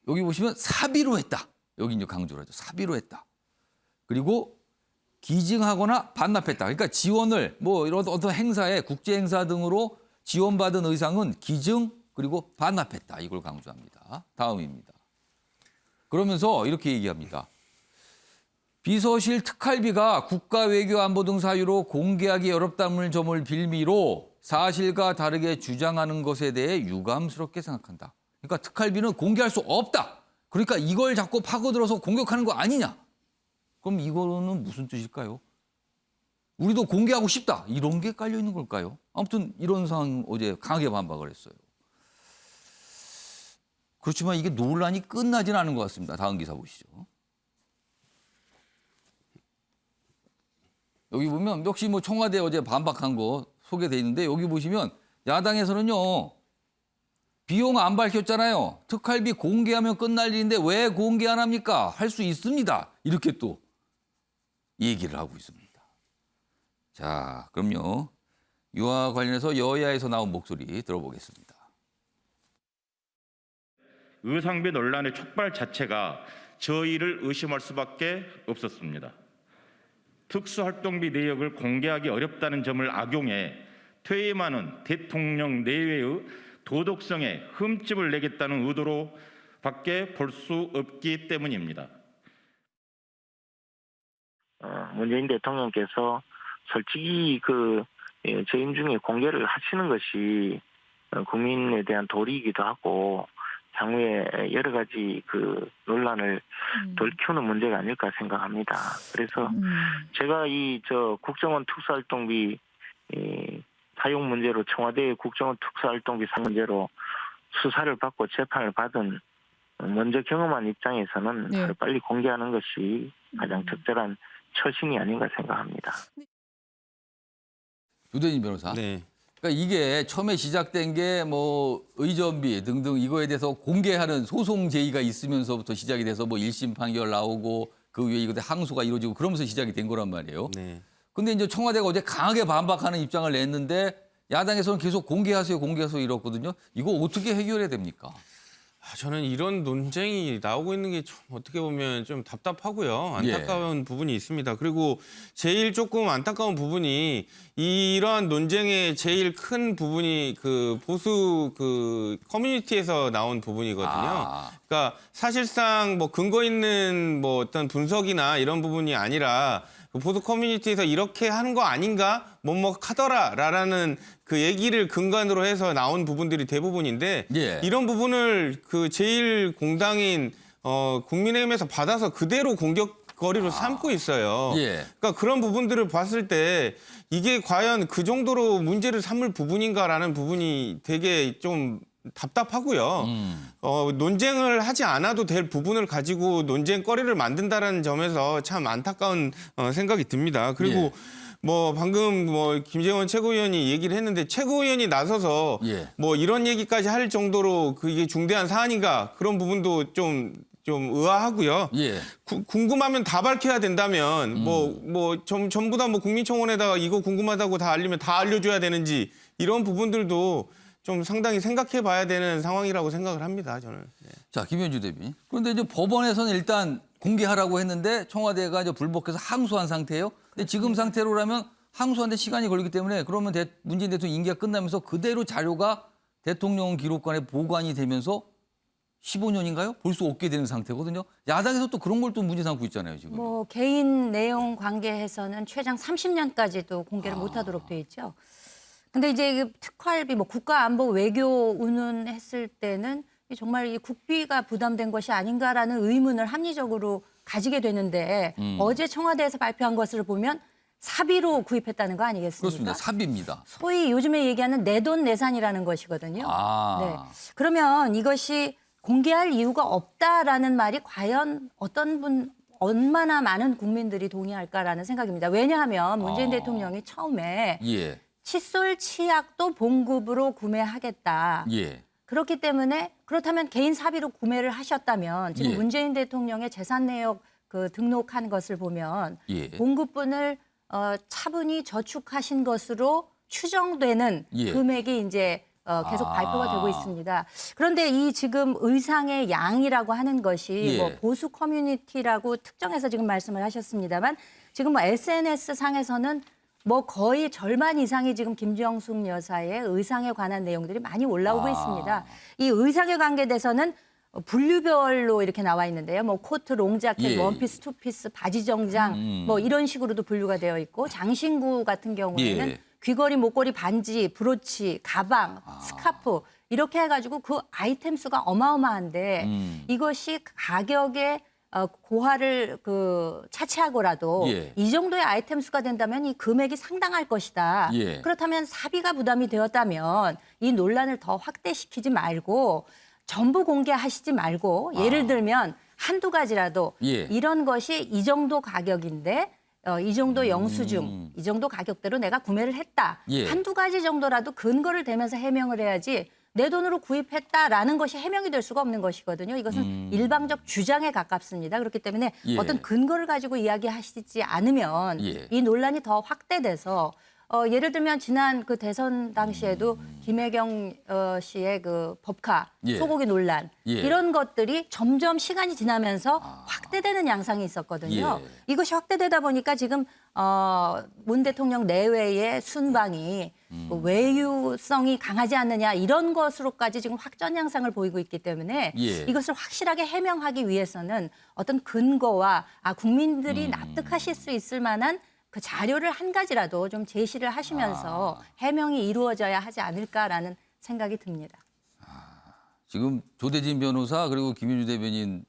여기 보시면 사비로 했다. 여기 이제 강조를 하죠. 사비로 했다. 그리고 기증하거나 반납했다. 그러니까 지원을 뭐 이런 어떤 행사에 국제 행사 등으로 지원받은 의상은 기증 그리고 반납했다. 이걸 강조합니다. 다음입니다. 그러면서 이렇게 얘기합니다. 비서실 특활비가 국가 외교 안보 등 사유로 공개하기 어렵다는 점을 빌미로 사실과 다르게 주장하는 것에 대해 유감스럽게 생각한다. 그러니까 특활비는 공개할 수 없다. 그러니까 이걸 자꾸 파고들어서 공격하는 거 아니냐. 그럼 이거는 무슨 뜻일까요? 우리도 공개하고 싶다. 이런 게 깔려 있는 걸까요? 아무튼 이런 상황 어제 강하게 반박을 했어요. 그렇지만 이게 논란이 끝나지는 않은 것 같습니다. 다음 기사 보시죠. 여기 보면 역시 뭐 청와대 어제 반박한 거 소개돼 있는데 여기 보시면 야당에서는요. 비용 안 밝혔잖아요. 특활비 공개하면 끝날 일인데 왜 공개 안 합니까? 할 수 있습니다. 이렇게 또 얘기를 하고 있습니다. 자, 그럼요. 이와 관련해서 여야에서 나온 목소리 들어보겠습니다. 의상비 논란의 촉발 자체가 저희를 의심할 수밖에 없었습니다. 특수활동비 내역을 공개하기 어렵다는 점을 악용해 퇴임하는 대통령 내외의 도덕성에 흠집을 내겠다는 의도로 밖에 볼 수 없기 때문입니다. 문재인 대통령께서 솔직히 재임 중에 공개를 하시는 것이 국민에 대한 도리이기도 하고 향후에 여러 가지 논란을 덜 키우는 문제가 아닐까 생각합니다. 그래서 제가 국정원 특수활동비 사용 문제로 청와대 국정원 특수활동비 사용 문제로 수사를 받고 재판을 받은 먼저 경험한 입장에서는 네. 빨리 공개하는 것이 가장 적절한 처신이 아닌가 생각합니다. 유대인 변호사. 네. 그러니까 이게 처음에 시작된 게 뭐 의전비 등등 이거에 대해서 공개하는 소송 제의가 있으면서부터 시작이 돼서 뭐 1심 판결 나오고 그 위에 이거 항소가 이루어지고 그러면서 시작이 된 거란 말이에요. 네. 근데 이제 청와대가 어제 강하게 반박하는 입장을 냈는데 야당에서는 계속 공개하세요 이랬거든요. 이거 어떻게 해결해야 됩니까? 저는 이런 논쟁이 나오고 있는 게 좀 어떻게 보면 좀 답답하고요. 안타까운 부분이 있습니다. 그리고 제일 조금 안타까운 부분이 이러한 논쟁의 제일 큰 부분이 보수 커뮤니티에서 나온 부분이거든요. 그러니까 사실상 뭐 근거 있는 뭐 어떤 분석이나 이런 부분이 아니라 보수 커뮤니티에서 이렇게 하는 거 아닌가? 하더라라는 그 얘기를 근간으로 해서 나온 부분들이 대부분인데 예. 이런 부분을 제일 공당인 국민의힘에서 받아서 그대로 공격거리로 삼고 있어요. 예. 그러니까 그런 부분들을 봤을 때 이게 과연 그 정도로 문제를 삼을 부분인가라는 부분이 되게 좀 답답하고요. 논쟁을 하지 않아도 될 부분을 가지고 논쟁거리를 만든다는 점에서 참 안타까운 생각이 듭니다. 그리고 예. 방금 김재원 최고위원이 얘기를 했는데 최고위원이 나서서 예. 이런 얘기까지 할 정도로 이게 중대한 사안인가 그런 부분도 좀 의아하고요. 예. 궁금하면 다 밝혀야 된다면 전부 다 국민청원에다가 이거 궁금하다고 다 알리면 다 알려줘야 되는지 이런 부분들도 좀 상당히 생각해 봐야 되는 상황이라고 생각을 합니다, 저는. 네. 자, 김현주 대변인. 그런데 이제 법원에서는 일단 공개하라고 했는데 청와대가 이제 불복해서 항소한 상태예요. 근데 지금 상태로라면 항소하는데 시간이 걸리기 때문에 그러면 문재인 대통령 임기가 끝나면서 그대로 자료가 대통령 기록관에 보관이 되면서 15년인가요? 볼 수 없게 되는 상태거든요. 야당에서 또 그런 걸 또 문제 삼고 있잖아요, 지금. 뭐 개인 내용 관계해서는 최장 30년까지도 공개를 못하도록 돼 있죠. 근데 이제 그 특활비, 뭐 국가안보 외교 운운했을 때는 정말 이 국비가 부담된 것이 아닌가라는 의문을 합리적으로 가지게 되는데 어제 청와대에서 발표한 것을 보면 사비로 구입했다는 거 아니겠습니까? 그렇습니다. 사비입니다. 소위 요즘에 얘기하는 내돈내산이라는 것이거든요. 네. 그러면 이것이 공개할 이유가 없다라는 말이 과연 얼마나 많은 국민들이 동의할까라는 생각입니다. 왜냐하면 문재인 대통령이 처음에 예. 칫솔, 치약도 봉급으로 구매하겠다. 예. 그렇기 때문에 그렇다면 개인 사비로 구매를 하셨다면 지금 예. 문재인 대통령의 재산 내역 그 등록한 것을 보면 예. 봉급분을 차분히 저축하신 것으로 추정되는 예. 금액이 이제 계속 발표가 되고 있습니다. 그런데 이 지금 의상의 양이라고 하는 것이 예. 뭐 보수 커뮤니티라고 특정해서 지금 말씀을 하셨습니다만 지금 뭐 SNS 상에서는 뭐 거의 절반 이상이 지금 김정숙 여사의 의상에 관한 내용들이 많이 올라오고 있습니다. 이 의상에 관계돼서는 분류별로 이렇게 나와 있는데요. 뭐 코트, 롱자켓, 예. 원피스, 투피스, 바지 정장 뭐 이런 식으로도 분류가 되어 있고 장신구 같은 경우에는 예. 귀걸이, 목걸이, 반지, 브로치, 가방, 스카프 이렇게 해가지고 그 아이템 수가 어마어마한데 이것이 가격에 고화를 차치하고라도 예. 이 정도의 아이템 수가 된다면 이 금액이 상당할 것이다. 예. 그렇다면 사비가 부담이 되었다면 이 논란을 더 확대시키지 말고 전부 공개하시지 말고 예를 들면 한두 가지라도 예. 이런 것이 이 정도 가격인데 이 정도 영수증, 이 정도 가격대로 내가 구매를 했다. 예. 한두 가지 정도라도 근거를 대면서 해명을 해야지 내 돈으로 구입했다라는 것이 해명이 될 수가 없는 것이거든요. 이것은 일방적 주장에 가깝습니다. 그렇기 때문에 예. 어떤 근거를 가지고 이야기하시지 않으면 예. 이 논란이 더 확대돼서 예를 들면 지난 그 대선 당시에도 김혜경 씨의 그 법카 예. 소고기 논란 예. 이런 것들이 점점 시간이 지나면서 확대되는 양상이 있었거든요. 예. 이것이 확대되다 보니까 지금 문 대통령 내외의 순방이 그 외유성이 강하지 않느냐 이런 것으로까지 지금 확전 양상을 보이고 있기 때문에 예. 이것을 확실하게 해명하기 위해서는 어떤 근거와 국민들이 납득하실 수 있을 만한 그 자료를 한 가지라도 좀 제시를 하시면서 해명이 이루어져야 하지 않을까라는 생각이 듭니다. 지금 조대진 변호사 그리고 김윤주 대변인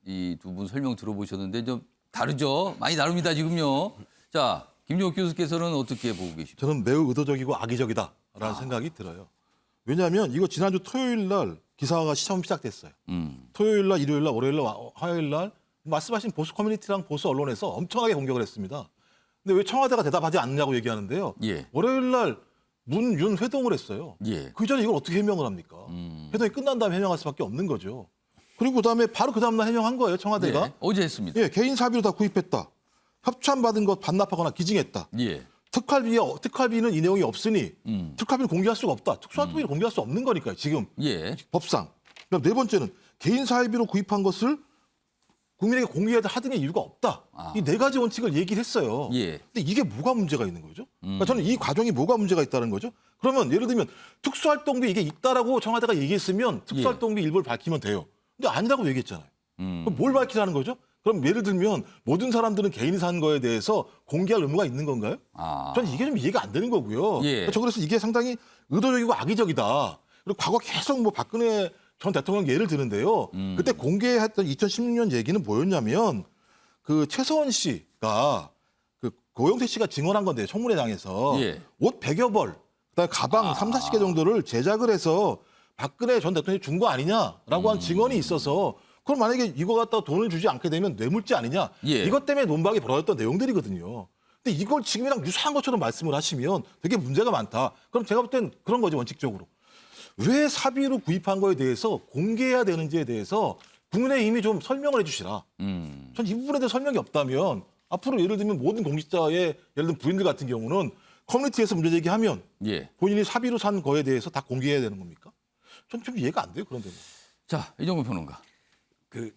이 두 분 설명 들어보셨는데 좀 다르죠? 많이 다릅니다, 지금요. 자, 김종욱 교수께서는 어떻게 보고 계십니까? 저는 매우 의도적이고 악의적이다라는 생각이 들어요. 왜냐하면 이거 지난주 토요일 날 기사가 처음 시작됐어요. 토요일 날, 일요일 날, 월요일 날, 화요일 날 말씀하신 보수 커뮤니티랑 보수 언론에서 엄청나게 공격을 했습니다. 근데 왜 청와대가 대답하지 않느냐고 얘기하는데요. 예. 월요일 날 문, 윤 회동을 했어요. 예. 그 전에 이걸 어떻게 해명을 합니까? 회동이 끝난 다음에 해명할 수밖에 없는 거죠. 그리고 그다음에 바로 그 다음날 해명한 거예요. 청와대가. 예. 어제 했습니다. 예, 개인 사비로 다 구입했다. 협찬받은 것 반납하거나 기증했다. 예. 특활비는 이 내용이 없으니 특활비는 공개할 수가 없다. 특수활동비를 공개할 수 없는 거니까요. 지금 예. 법상. 그다음 네 번째는 개인 사비로 구입한 것을 국민에게 공개하등의 이유가 없다. 이 네 가지 원칙을 얘기를 했어요. 예. 근데 이게 뭐가 문제가 있는 거죠? 그러니까 저는 이 과정이 뭐가 문제가 있다는 거죠? 그러면 예를 들면 특수활동비 이게 있다라고 청와대가 얘기했으면 특수활동비 일부를 밝히면 돼요. 근데 아니라고 얘기했잖아요. 그럼 뭘 밝히라는 거죠? 그럼 예를 들면 모든 사람들은 개인이 산 거에 대해서 공개할 의무가 있는 건가요? 저는 이게 좀 이해가 안 되는 거고요. 예. 저 그래서 이게 상당히 의도적이고 악의적이다. 그리고 과거 계속 뭐 박근혜 전 대통령 예를 드는데요. 그때 공개했던 2016년 얘기는 뭐였냐면 그 최서원 씨가 그 고영태 씨가 증언한 건데 청문회장에서 예. 옷 100여 벌, 그다음에 가방 3, 40개 정도를 제작을 해서 박근혜 전 대통령이 준 거 아니냐라고 한 증언이 있어서 그럼 만약에 이거 갖다가 돈을 주지 않게 되면 뇌물죄 아니냐. 예. 이것 때문에 논박이 벌어졌던 내용들이거든요. 근데 이걸 지금이랑 유사한 것처럼 말씀을 하시면 되게 문제가 많다. 그럼 제가 볼 땐 그런 거죠, 원칙적으로. 왜 사비로 구입한 거에 대해서 공개해야 되는지에 대해서 국민의힘이 좀 설명을 해 주시라. 전 이 부분에 대해 설명이 없다면 앞으로 예를 들면 모든 공직자의 예를 들면 부인들 같은 경우는 커뮤니티에서 문제 제기하면 예. 본인이 사비로 산 거에 대해서 다 공개해야 되는 겁니까? 전 좀 이해가 안 돼요, 그런 데는. 자, 이정구 평론가. 그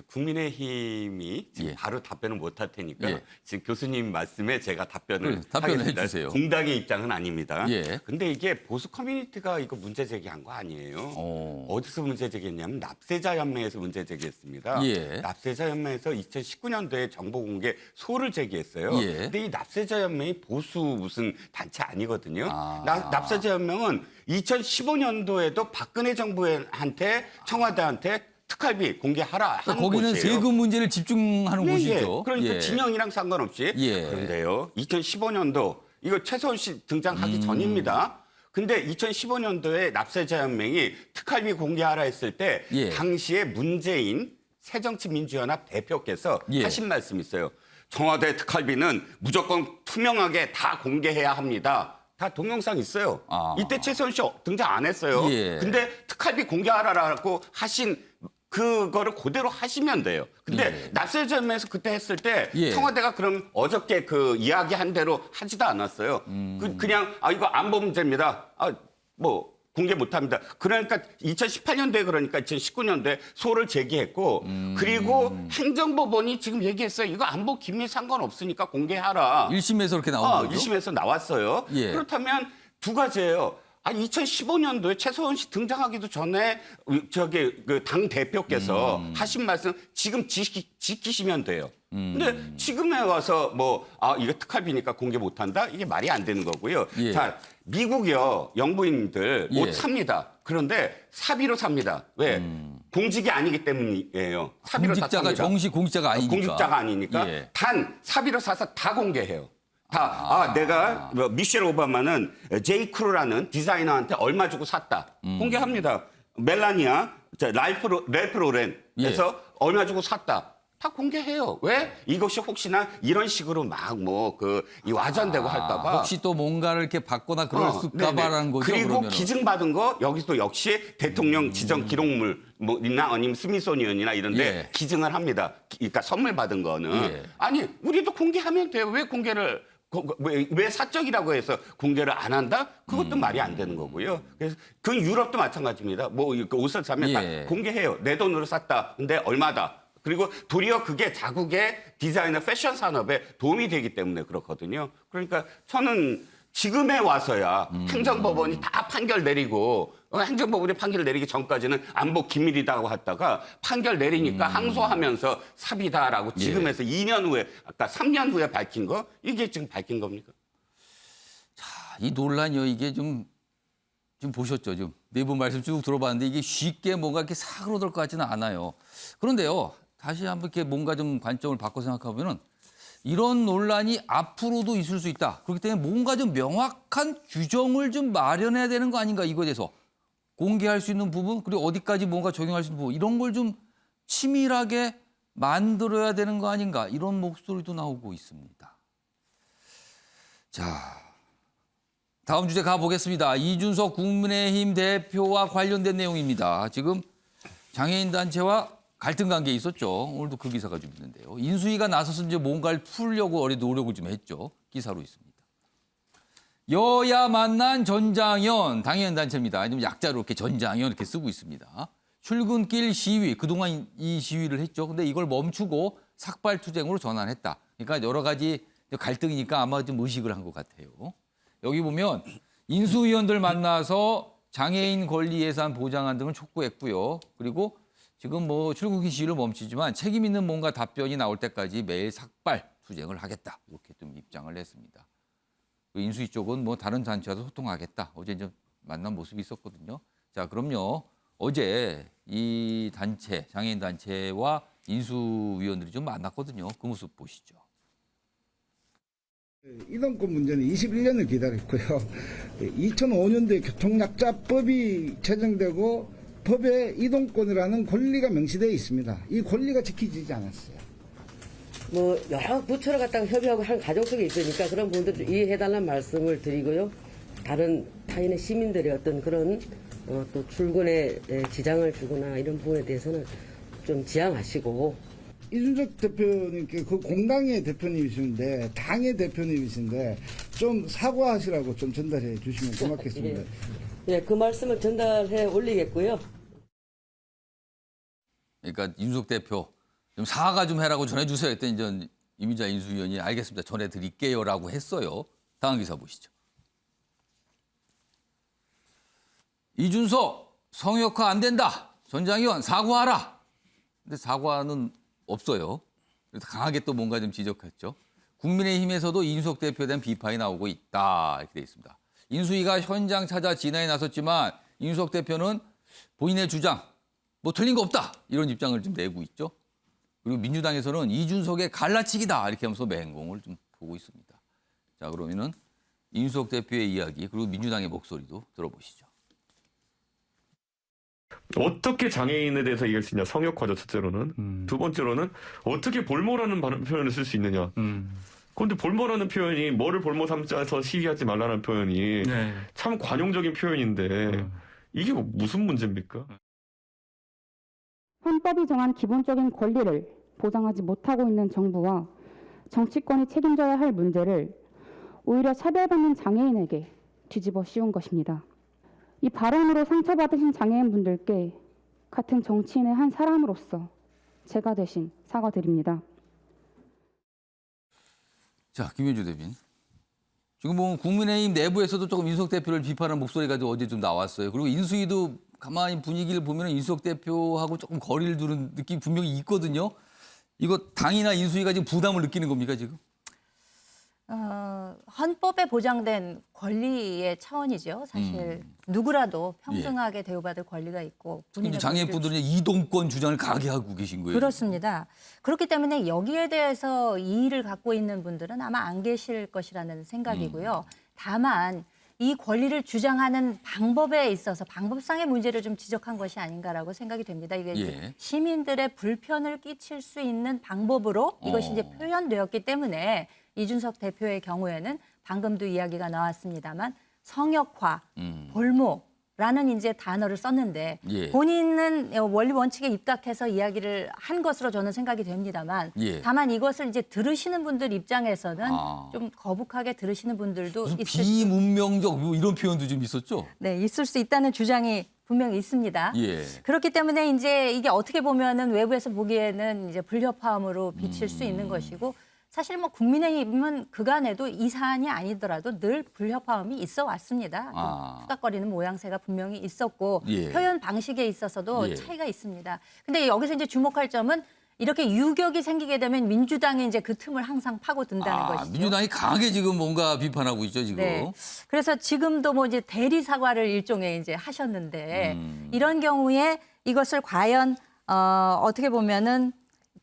국민의힘이 지금 예. 바로 답변을 못할 테니까 예. 지금 교수님 말씀에 제가 답변을 답변을 하겠습니다. 해주세요. 공당의 입장은 아닙니다. 예. 근데 이게 보수 커뮤니티가 이거 문제 제기한 거 아니에요. 어디서 문제 제기했냐면 납세자 연맹에서 문제 제기했습니다. 예. 납세자 연맹에서 2019년도에 정보 공개 소를 제기했어요. 예. 근데 이 납세자 연맹이 보수 무슨 단체 아니거든요. 아. 납세자 연맹은 2015년도에도 박근혜 정부한테 청와대한테 특활비 공개하라 한 그러니까 거기는 곳이에요. 세금 문제를 집중하는 예, 곳이죠. 예. 그러니까 예. 진영이랑 상관없이. 예. 그런데요. 2015년도 이거 최서원 씨 등장하기 전입니다. 근데 2015년도에 납세자 연맹이 특활비 공개하라 했을 때 예. 당시에 문재인 새정치민주연합 대표께서 예. 하신 말씀이 있어요. 청와대 특활비는 무조건 투명하게 다 공개해야 합니다. 다 동영상 있어요. 아. 이때 최서원 씨 등장 안 했어요. 예. 근데 특활비 공개하라라고 하신 그거를 그대로 하시면 돼요. 근데 예. 납세자면에서 그때 했을 때 예. 청와대가 그럼 어저께 그 이야기한 대로 하지도 않았어요. 그냥 이거 안보 문제입니다. 뭐 공개 못합니다. 그러니까 2018년도에 그러니까 2019년도에 소를 제기했고 그리고 행정법원이 지금 얘기했어요. 이거 안보 기밀 상관없으니까 공개하라. 1심에서 그렇게 나온 거죠. 1심에서 나왔어요. 예. 그렇다면 두 가지예요. 2015년도에 최서원 씨 등장하기도 전에 그 당 대표께서 하신 말씀 지금 지키시면 돼요. 근데 지금에 와서 이거 특활비니까 공개 못한다? 이게 말이 안 되는 거고요. 예. 자, 미국이요. 영부인들 옷 예. 삽니다. 그런데 사비로 삽니다. 왜? 공직이 아니기 때문이에요. 사비로 다 공직자가 삽니다. 정식 공직자가 아니니까. 공직자가 아니니까 예. 단 사비로 사서 다 공개해요. 내가 미셸 오바마는 제이 크루라는 디자이너한테 얼마 주고 샀다. 공개합니다. 멜라니아, 랄프 로렌에서 예. 얼마 주고 샀다. 다 공개해요. 왜? 이것이 혹시나 이런 식으로 이 와전되고 할까봐. 혹시 또 뭔가를 이렇게 받거나 그럴까봐라는 네네. 거죠. 그리고 그러면은. 기증받은 거 여기도 역시 대통령 지정 기록물이나 아니면 스미소니언이나 이런데 예. 기증을 합니다. 그러니까 선물 받은 거는 예. 아니 우리도 공개하면 돼요. 왜 공개를 왜 사적이라고 해서 공개를 안 한다? 그것도 말이 안 되는 거고요. 그래서 그 유럽도 마찬가지입니다. 옷을 사면 예. 다 공개해요. 내 돈으로 샀다. 근데 얼마다? 그리고 도리어 그게 자국의 디자이너 패션 산업에 도움이 되기 때문에 그렇거든요. 그러니까 저는 지금에 와서야 행정법원이 다 판결 내리고 행정법원이 판결 내리기 전까지는 안보 기밀이라고 했다가 판결 내리니까 항소하면서 사비다라고 지금에서 2년 후에 아까 3년 후에 밝힌 거 이게 지금 밝힌 겁니까? 이 논란이요. 이게 좀 보셨죠. 지금 네 분 말씀 쭉 들어봤는데 이게 쉽게 뭔가 이렇게 사그러들 것 같지는 않아요. 그런데요. 다시 한번 이렇게 뭔가 좀 관점을 바꿔 생각해보면은 이런 논란이 앞으로도 있을 수 있다. 그렇기 때문에 뭔가 좀 명확한 규정을 좀 마련해야 되는 거 아닌가 이거에 대해서. 공개할 수 있는 부분 그리고 어디까지 뭔가 적용할 수 있는 부분 이런 걸 좀 치밀하게 만들어야 되는 거 아닌가 이런 목소리도 나오고 있습니다. 자, 다음 주제 가보겠습니다. 이준석 국민의힘 대표와 관련된 내용입니다. 지금 장애인 단체와 갈등 관계에 있었죠. 오늘도 그 기사가 좀 있는데요. 인수위가 나서서 이제 뭔가를 풀려고 노력을 좀 했죠. 기사로 있습니다. 여야 만난 전장현 당연 단체입니다. 아니면 약자로 이렇게 전장현 이렇게 쓰고 있습니다. 출근길 시위 그동안 이 시위를 했죠. 근데 이걸 멈추고 삭발투쟁으로 전환했다. 그러니까 여러 가지 갈등이니까 아마 좀 의식을 한 것 같아요. 여기 보면 인수위원들 만나서 장애인 권리 예산 보장안 등을 촉구했고요. 그리고 지금 출근길 시위를 멈추지만 책임 있는 뭔가 답변이 나올 때까지 매일 삭발투쟁을 하겠다. 이렇게 좀 입장을 냈습니다. 인수위 쪽은 다른 단체와도 소통하겠다. 어제 이제 만난 모습이 있었거든요. 자, 그럼요. 어제 이 단체, 장애인 단체와 인수위원들이 좀 만났거든요. 그 모습 보시죠. 이동권 문제는 21년을 기다렸고요. 2005년도에 교통약자법이 제정되고 법에 이동권이라는 권리가 명시되어 있습니다. 이 권리가 지켜지지 않았어요. 여러 부처를 갖다가 협의하고 한 과정 속에 있으니까 그런 부분들 이해해달라는 말씀을 드리고요. 다른 타인의 시민들의 어떤 그런 또 출근에 지장을 주거나 이런 부분에 대해서는 좀 지양하시고. 이준석 대표님께 그 공당의 대표님이신데 당의 대표님이신데 좀 사과하시라고 좀 전달해 주시면 고맙겠습니다. 예, 그 말씀을 전달해 올리겠고요. 그러니까 이준석 대표 좀 사과 좀 해라고 전해주세요. 했더니 이제 이민자 인수위원이 알겠습니다. 전해드릴게요라고 했어요. 다음 기사 보시죠. 이준석 성역화 안 된다. 전장위원 사과하라. 근데 사과는 없어요. 그래서 강하게 또 뭔가 좀 지적했죠. 국민의힘에서도 이준석 대표에 대한 비판이 나오고 있다. 이렇게 돼 있습니다. 인수위가 현장 찾아 진화에 나섰지만 이준석 대표는 본인의 주장 뭐 틀린 거 없다. 이런 입장을 좀 내고 있죠. 그리고 민주당에서는 이준석의 갈라치기다. 이렇게 하면서 맹공을 좀 보고 있습니다. 자, 그러면은 이준석 대표의 이야기 그리고 민주당의 목소리도 들어보시죠. 어떻게 장애인에 대해서 얘기할 수 있냐. 성역화죠, 첫째로는. 두 번째로는 어떻게 볼모라는 표현을 쓸 수 있느냐. 그런데 볼모라는 표현이 뭐를 볼모 삼자에서 시위하지 말라는 표현이 참 관용적인 표현인데 이게 뭐 무슨 문제입니까? 헌법이 정한 기본적인 권리를 보장하지 못하고 있는 정부와 정치권이 책임져야 할 문제를 오히려 차별받는 장애인에게 뒤집어 씌운 것입니다. 이 발언으로 상처받으신 장애인분들께 같은 정치인의 한 사람으로서 제가 대신 사과드립니다. 자, 김현주 대변인. 지금 뭐 국민의힘 내부에서도 조금 이준석 대표를 비판하는 목소리가 어제 좀 나왔어요. 그리고 인수위도 가만히 분위기를 보면 이준석 대표하고 조금 거리를 두는 느낌이 분명히 있거든요. 이거 당이나 인수위가 지금 부담을 느끼는 겁니까, 지금? 헌법에 보장된 권리의 차원이죠. 사실 누구라도 평등하게 대우받을 권리가 있고 근데 장애인분들은 이동권 주장을 강하게 하고 계신 거예요. 그렇습니다. 그렇기 때문에 여기에 대해서 이의를 갖고 있는 분들은 아마 안 계실 것이라는 생각이고요. 다만 이 권리를 주장하는 방법에 있어서 방법상의 문제를 좀 지적한 것이 아닌가라고 생각이 됩니다. 이게 이제 시민들의 불편을 끼칠 수 있는 방법으로 이것이 이제 표현되었기 때문에 이준석 대표의 경우에는 방금도 이야기가 나왔습니다만 성역화, 볼모라는 이제 단어를 썼는데 본인은 원리 원칙에 입각해서 이야기를 한 것으로 저는 생각이 됩니다만 다만 이것을 이제 들으시는 분들 입장에서는 좀 거북하게 들으시는 분들도 있을 비문명적 뭐 이런 표현도 좀 있었죠? 네, 있을 수 있다는 주장이 분명히 있습니다. 그렇기 때문에 이제 이게 어떻게 보면은 외부에서 보기에는 이제 불협화음으로 비칠 수 있는 것이고 사실 뭐 국민의힘은 그간에도 이 사안이 아니더라도 늘 불협화음이 있어 왔습니다. 투닥거리는 모양새가 분명히 있었고 표현 방식에 있어서도 차이가 있습니다. 근데 여기서 이제 주목할 점은 이렇게 유격이 생기게 되면 민주당이 이제 그 틈을 항상 파고든다는 것이죠. 민주당이 강하게 지금 뭔가 비판하고 있죠, 지금. 네. 그래서 지금도 뭐 이제 대리 사과를 일종의 이제 하셨는데 이런 경우에 이것을 과연 어떻게 보면은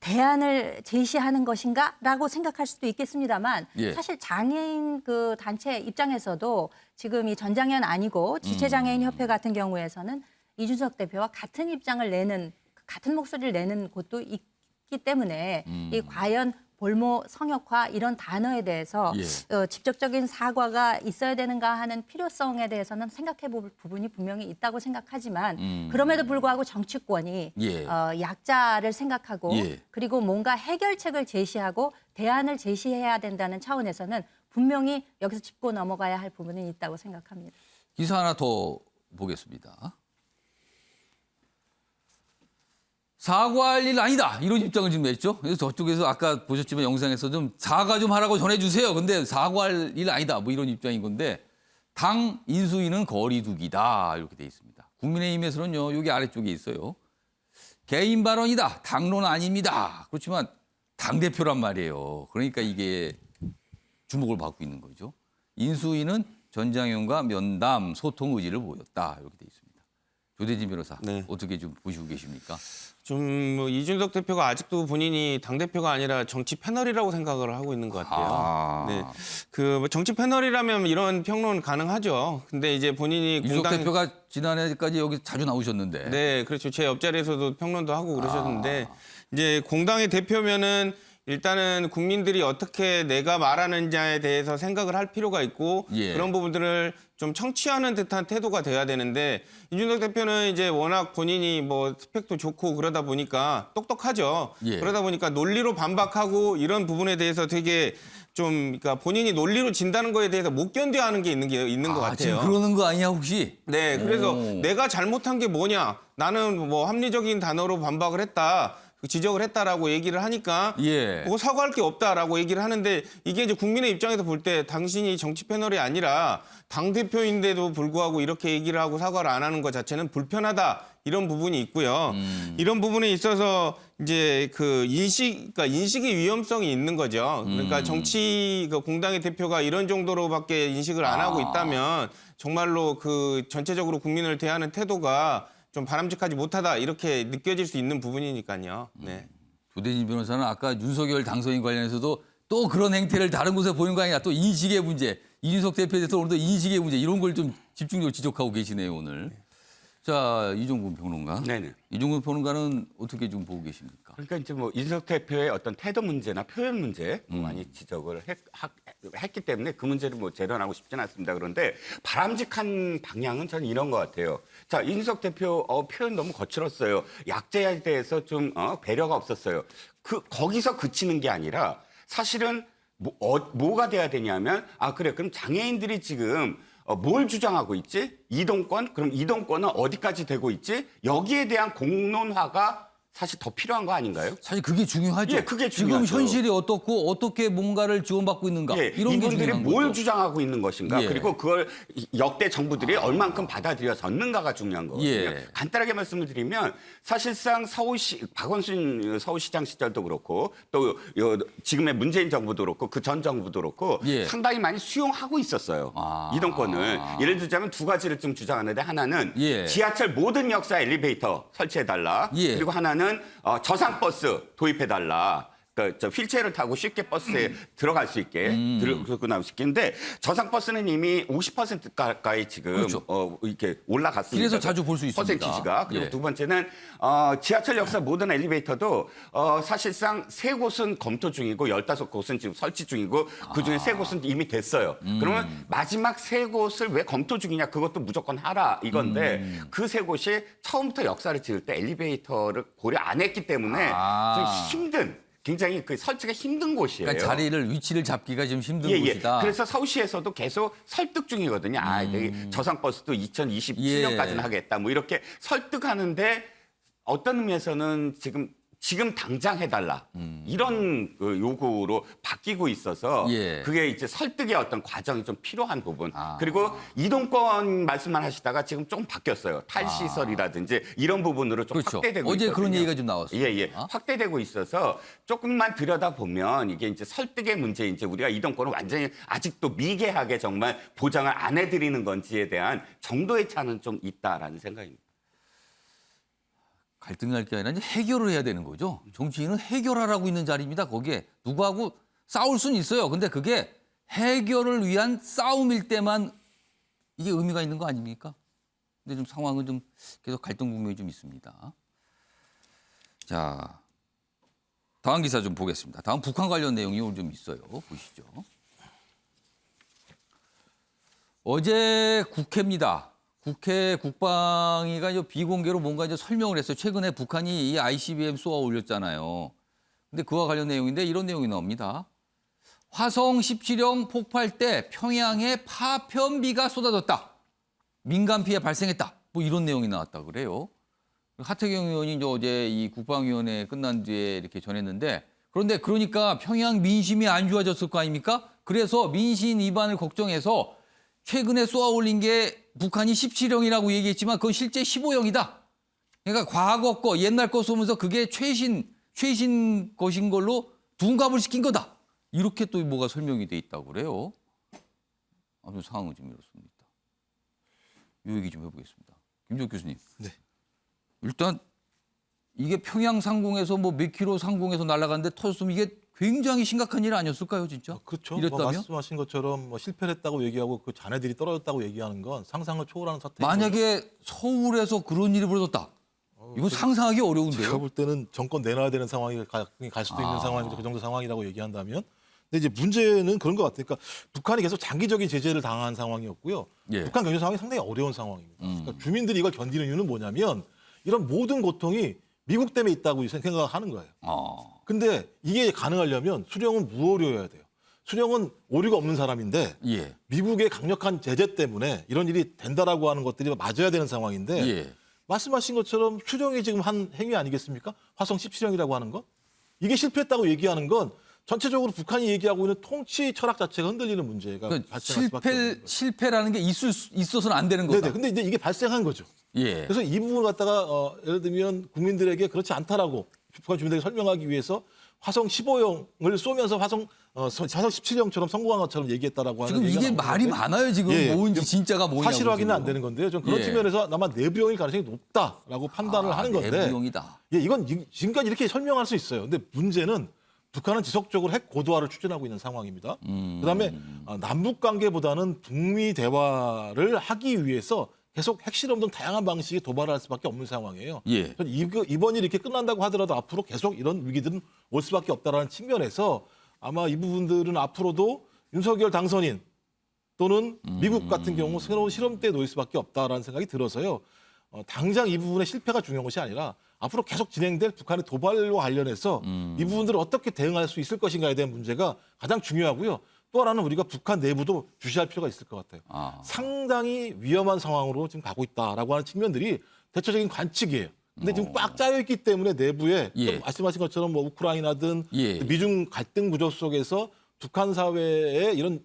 대안을 제시하는 것인가라고 생각할 수도 있겠습니다만 사실 장애인 그 단체 입장에서도 지금 이 전장현 아니고 지체장애인 협회 같은 경우에서는 이준석 대표와 같은 입장을 내는 같은 목소리를 내는 곳도 있기 때문에 이 과연 볼모 성역화 이런 단어에 대해서 직접적인 사과가 있어야 되는가 하는 필요성에 대해서는 생각해 볼 부분이 분명히 있다고 생각하지만 그럼에도 불구하고 정치권이 약자를 생각하고 그리고 뭔가 해결책을 제시하고 대안을 제시해야 된다는 차원에서는 분명히 여기서 짚고 넘어가야 할 부분이 있다고 생각합니다. 기사 하나 더 보겠습니다. 사과할 일 아니다. 이런 입장을 지금 냈죠. 그래서 저쪽에서 아까 보셨지만 영상에서 좀 사과 좀 하라고 전해주세요. 근데 사과할 일 아니다. 뭐 이런 입장인 건데 당 인수위는 거리두기다. 이렇게 돼 있습니다. 국민의힘에서는요. 여기 아래쪽에 있어요. 개인 발언이다. 당론 아닙니다. 그렇지만 당대표란 말이에요. 그러니까 이게 주목을 받고 있는 거죠. 인수위는 전장현과 면담, 소통 의지를 보였다. 이렇게 돼 있습니다. 조대진 변호사, 어떻게 좀 보시고 계십니까? 좀 뭐 이준석 대표가 아직도 본인이 당대표가 아니라 정치 패널이라고 생각을 하고 있는 것 같아요. 네. 그 정치 패널이라면 이런 평론 가능하죠. 근데 이제 본인이 이준석 대표가 지난해까지 여기 자주 나오셨는데. 네, 그렇죠. 제 옆자리에서도 평론도 하고 그러셨는데 이제 공당의 대표면은 일단은 국민들이 어떻게 내가 말하는지에 대해서 생각을 할 필요가 있고 그런 부분들을 좀 청취하는 듯한 태도가 돼야 되는데 이준석 대표는 이제 워낙 본인이 뭐 스펙도 좋고 그러다 보니까 똑똑하죠. 그러다 보니까 논리로 반박하고 이런 부분에 대해서 되게 그러니까 본인이 논리로 진다는 거에 대해서 못 견뎌하는 게 있는 것 같아요. 지금 그러는 거 아니야 혹시? 네, 그래서 내가 잘못한 게 뭐냐? 나는 뭐 합리적인 단어로 반박을 했다. 지적을 했다라고 얘기를 하니까 예. 그거 사과할 게 없다라고 얘기를 하는데 이게 이제 국민의 입장에서 볼 때 당신이 정치 패널이 아니라 당대표인데도 불구하고 이렇게 얘기를 하고 사과를 안 하는 것 자체는 불편하다. 이런 부분이 있고요. 이런 부분에 있어서 이제 그 그러니까 인식의 위험성이 있는 거죠. 그러니까 공당의 대표가 이런 정도로밖에 인식을 안 하고 있다면 정말로 그 전체적으로 국민을 대하는 태도가 좀 바람직하지 못하다 이렇게 느껴질 수 있는 부분이니까요. 네. 조대진 변호사는 아까 윤석열 당선인 관련해서도 또 그런 행태를 다른 곳에 보이는 거 아니냐. 또 인식의 문제. 이준석 대표에 대해서 오늘도 인식의 문제 이런 걸 좀 집중적으로 지적하고 계시네요 오늘. 자, 이종근 평론가. 네네. 이종근 평론가는 어떻게 좀 보고 계십니까? 그러니까 이제 뭐 이준석 대표의 어떤 태도 문제나 표현 문제 많이 지적을 했기 때문에 그 문제를 뭐 재론하고 싶지는 않습니다. 그런데 바람직한 방향은 저는 이런 것 같아요. 자, 이준석 대표 표현 너무 거칠었어요. 약자에 대해서 좀 배려가 없었어요. 거기서 그치는 게 아니라 사실은 뭐가 돼야 되냐면 그래 그럼 장애인들이 지금 뭘 주장하고 있지? 이동권? 그럼 이동권은 어디까지 되고 있지? 여기에 대한 공론화가 사실 더 필요한 거 아닌가요? 사실 그게 중요하죠. 예, 그게 지금 중요하죠. 현실이 어떻고 어떻게 뭔가를 지원받고 있는가. 예, 이런 게 이분들이 중요한 뭘 거죠. 주장하고 있는 것인가. 예. 그리고 그걸 역대 정부들이 얼만큼 받아들여졌는가가 중요한 거거든요. 예. 간단하게 말씀을 드리면 사실상 박원순 서울시장 시절도 그렇고 또 지금의 문재인 정부도 그렇고 그 전 정부도 그렇고 예. 상당히 많이 수용하고 있었어요. 이동권을. 예를 들자면 두 가지를 좀 주장하는데 하나는 예. 지하철 모든 역사 엘리베이터 설치해달라. 예. 그리고 하나는 저상버스 도입해달라. 그러니까 휠체어를 타고 쉽게 버스에 들어갈 수 있게 들고 나올 수 있겠는데 저상버스는 이미 50% 가까이 지금 그렇죠. 이렇게 올라갔습니다. 길에서 자주 볼 수 있습니다. 퍼센티지가. 그리고 예. 두 번째는 지하철 역사 모든 엘리베이터도 사실상 3곳은 검토 중이고 15곳은 지금 설치 중이고 그중에 3곳은 이미 됐어요. 그러면 마지막 3곳을 왜 검토 중이냐 그것도 무조건 하라 이건데 그 3곳이 처음부터 역사를 지을 때 엘리베이터를 고려 안 했기 때문에 좀 힘든 굉장히 그 설치가 힘든 곳이에요. 그러니까 위치를 잡기가 좀 힘든 예. 곳이다. 그래서 서울시에서도 계속 설득 중이거든요. 저상버스도 2027년까지는 하겠다. 뭐 이렇게 설득하는데 어떤 의미에서는 지금 당장 해달라. 이런 그 요구로 바뀌고 있어서 예. 그게 이제 설득의 어떤 과정이 좀 필요한 부분. 그리고 이동권 말씀만 하시다가 지금 좀 바뀌었어요. 탈시설이라든지 이런 부분으로 좀 그렇죠. 확대되고 어제 있거든요. 그런 얘기가 좀 나왔어요. 예. 확대되고 있어서 조금만 들여다보면 이게 이제 설득의 문제인지 우리가 이동권을 완전히 아직도 미개하게 정말 보장을 안 해드리는 건지에 대한 정도의 차는 좀 있다라는 생각입니다. 갈등이 날 게 아니라 이제 해결을 해야 되는 거죠. 정치인은 해결하라고 있는 자리입니다. 거기에 누구하고 싸울 수는 있어요. 근데 그게 해결을 위한 싸움일 때만 이게 의미가 있는 거 아닙니까? 근데 좀 상황은 좀 계속 갈등 국면이 좀 있습니다. 자, 다음 기사 좀 보겠습니다. 다음 북한 관련 내용이 오늘 좀 있어요. 보시죠. 어제 국회입니다. 국회 국방위가 이제 비공개로 뭔가 이제 설명을 했어요. 최근에 북한이 이 ICBM 쏘아 올렸잖아요. 근데 그와 관련 내용인데 이런 내용이 나옵니다. 화성 17형 폭발 때 평양에 파편비가 쏟아졌다. 민간 피해 발생했다. 뭐 이런 내용이 나왔다 그래요. 하태경 의원이 이제 어제 이 국방위원회 끝난 뒤에 이렇게 전했는데 그런데 그러니까 평양 민심이 안 좋아졌을 거 아닙니까? 그래서 민심 위반을 걱정해서 최근에 쏘아 올린 게 북한이 17형이라고 얘기했지만 그건 실제 15형이다. 그러니까 과거 거, 옛날 거 쏘면서 그게 최신 것인 걸로 둔갑을 시킨 거다. 이렇게 또 뭐가 설명이 돼 있다고 그래요. 아무튼 상황은 좀 이렇습니다. 이 얘기 좀 해보겠습니다. 김종욱 교수님. 네. 일단 이게 평양 상공에서 뭐 몇 킬로 상공에서 날아갔는데 터졌으면 이게 굉장히 심각한 일 아니었을까요, 진짜? 그렇죠. 이랬다면? 말씀하신 것처럼 실패를 했다고 얘기하고 그 잔해들이 떨어졌다고 얘기하는 건 상상을 초월하는 사태. 만약에 서울에서 그런 일이 벌어졌다. 이건 상상하기 어려운데요. 제가 볼 때는 정권 내놔야 되는 상황이 갈 수도 있는 상황이죠. 그 정도 상황이라고 얘기한다면. 근데 이제 문제는 그런 것 같아요. 그러니까 북한이 계속 장기적인 제재를 당한 상황이었고요. 예. 북한 경제 상황이 상당히 어려운 상황입니다. 그러니까 주민들이 이걸 견디는 이유는 뭐냐면 이런 모든 고통이 미국 때문에 있다고 생각하는 거예요. 근데 이게 가능하려면 수령은 무어려야 돼요. 수령은 오류가 없는 사람인데 예. 미국의 강력한 제재 때문에 이런 일이 된다라고 하는 것들이 맞아야 되는 상황인데 예. 말씀하신 것처럼 수령이 지금 한 행위 아니겠습니까? 화성 17형이라고 하는 것. 이게 실패했다고 얘기하는 건 전체적으로 북한이 얘기하고 있는 통치 철학 자체가 흔들리는 문제가 그러니까 발생할 수밖에 없는 거죠. 실패라는 게 있어서는 안 되는 거다. 네네. 근데 이제 이게 발생한 거죠. 예. 그래서 이 부분을 갖다가 예를 들면 국민들에게 그렇지 않다라고 북한 주민들에게 설명하기 위해서 화성 15형을 쏘면서 화성 17형처럼 성공한 것처럼 얘기했다라고 하는 지금 이게 얘기가 말이 나오는데 많아요. 지금 예, 뭔지 진짜가 뭐냐고. 사실 확인은 안 지금. 되는 건데요. 좀 그런 예. 측면에서 아마 내부형일 가능성이 높다라고 판단을 하는 건데 내부용이다. 예, 이건 지금까지 이렇게 설명할 수 있어요. 근데 문제는 북한은 지속적으로 핵 고도화를 추진하고 있는 상황입니다. 그다음에 남북 관계보다는 북미 대화를 하기 위해서 계속 핵실험 등 다양한 방식의 도발을 할 수밖에 없는 상황이에요. 예. 이번 일이 이렇게 끝난다고 하더라도 앞으로 계속 이런 위기들은 올 수밖에 없다라는 측면에서 아마 이 부분들은 앞으로도 윤석열 당선인 또는 미국 같은 경우 새로운 실험대에 놓일 수밖에 없다라는 생각이 들어서요. 당장 이 부분의 실패가 중요한 것이 아니라 앞으로 계속 진행될 북한의 도발과 관련해서 이 부분들을 어떻게 대응할 수 있을 것인가에 대한 문제가 가장 중요하고요. 또 하나는 우리가 북한 내부도 주시할 필요가 있을 것 같아요. 상당히 위험한 상황으로 지금 가고 있다라고 하는 측면들이 대체적인 관측이에요. 근데 지금 꽉 짜여 있기 때문에 내부에 예. 좀 말씀하신 것처럼 뭐 우크라이나든 예. 미중 갈등 구조 속에서 북한 사회의 이런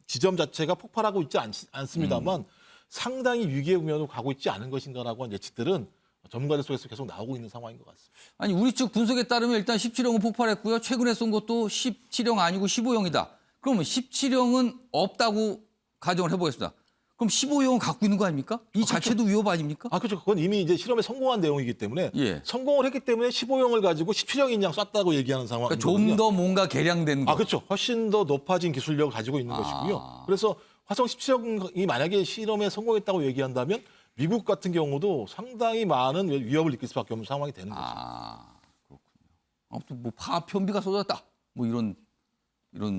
지점 자체가 폭발하고 있지 않습니다만 상당히 위기의 국면으로 가고 있지 않은 것인가라고 하는 예측들은 전문가들 속에서 계속 나오고 있는 상황인 것 같습니다. 아니 우리 측 분석에 따르면 일단 17형은 폭발했고요. 최근에 쏜 것도 17형 아니고 15형이다. 그러면 17형은 없다고 가정을 해보겠습니다. 그럼 15형은 갖고 있는 거 아닙니까? 이 자체도 위협 아닙니까? 그렇죠. 그건 이미 이제 실험에 성공한 내용이기 때문에 예. 성공을 했기 때문에 15형을 가지고 17형인 양 쐈다고 얘기하는 상황이거든요. 그러니까 좀 더 뭔가 개량된 거. 그렇죠. 훨씬 더 높아진 기술력을 가지고 있는 것이고요. 그래서 화성 17형이 만약에 실험에 성공했다고 얘기한다면 미국 같은 경우도 상당히 많은 위협을 느낄 수밖에 없는 상황이 되는 거죠. 그렇군요. 아무튼 뭐 파편비가 쏟았다. 뭐 이런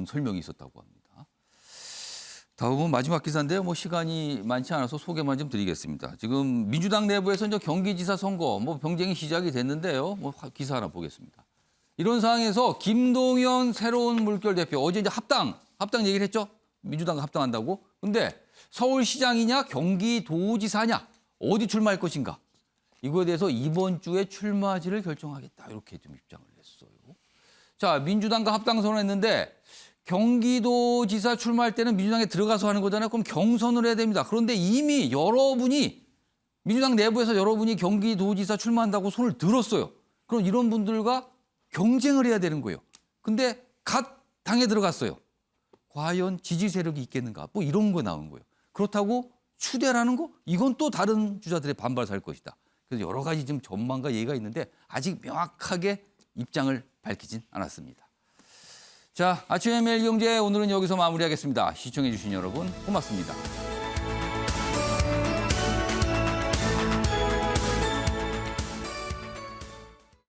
설명이 있었다고 합니다. 다음은 마지막 기사인데요. 뭐 시간이 많지 않아서 소개만 좀 드리겠습니다. 지금 민주당 내부에서 이제 경기지사 선거 뭐 경쟁이 시작이 됐는데요. 뭐 기사 하나 보겠습니다. 이런 상황에서 김동연 새로운 물결 대표 어제 이제 합당 얘기를 했죠. 민주당과 합당한다고. 근데 서울시장이냐 경기도지사냐 어디 출마할 것인가. 이거에 대해서 이번 주에 출마지를 결정하겠다. 이렇게 좀 입장을 냈어요. 자, 민주당과 합당 선언했는데 경기도지사 출마할 때는 민주당에 들어가서 하는 거잖아요. 그럼 경선을 해야 됩니다. 그런데 이미 민주당 내부에서 여러분이 경기도지사 출마한다고 손을 들었어요. 그럼 이런 분들과 경쟁을 해야 되는 거예요. 근데 갓 당에 들어갔어요. 과연 지지 세력이 있겠는가? 뭐 이런 거 나온 거예요. 그렇다고 추대라는 거? 이건 또 다른 주자들의 반발을 살 것이다. 그래서 여러 가지 지금 전망과 얘기가 있는데 아직 명확하게 입장을 밝히진 않았습니다. 자, 아침의 매일경제 오늘은 여기서 마무리하겠습니다. 시청해 주신 여러분 고맙습니다.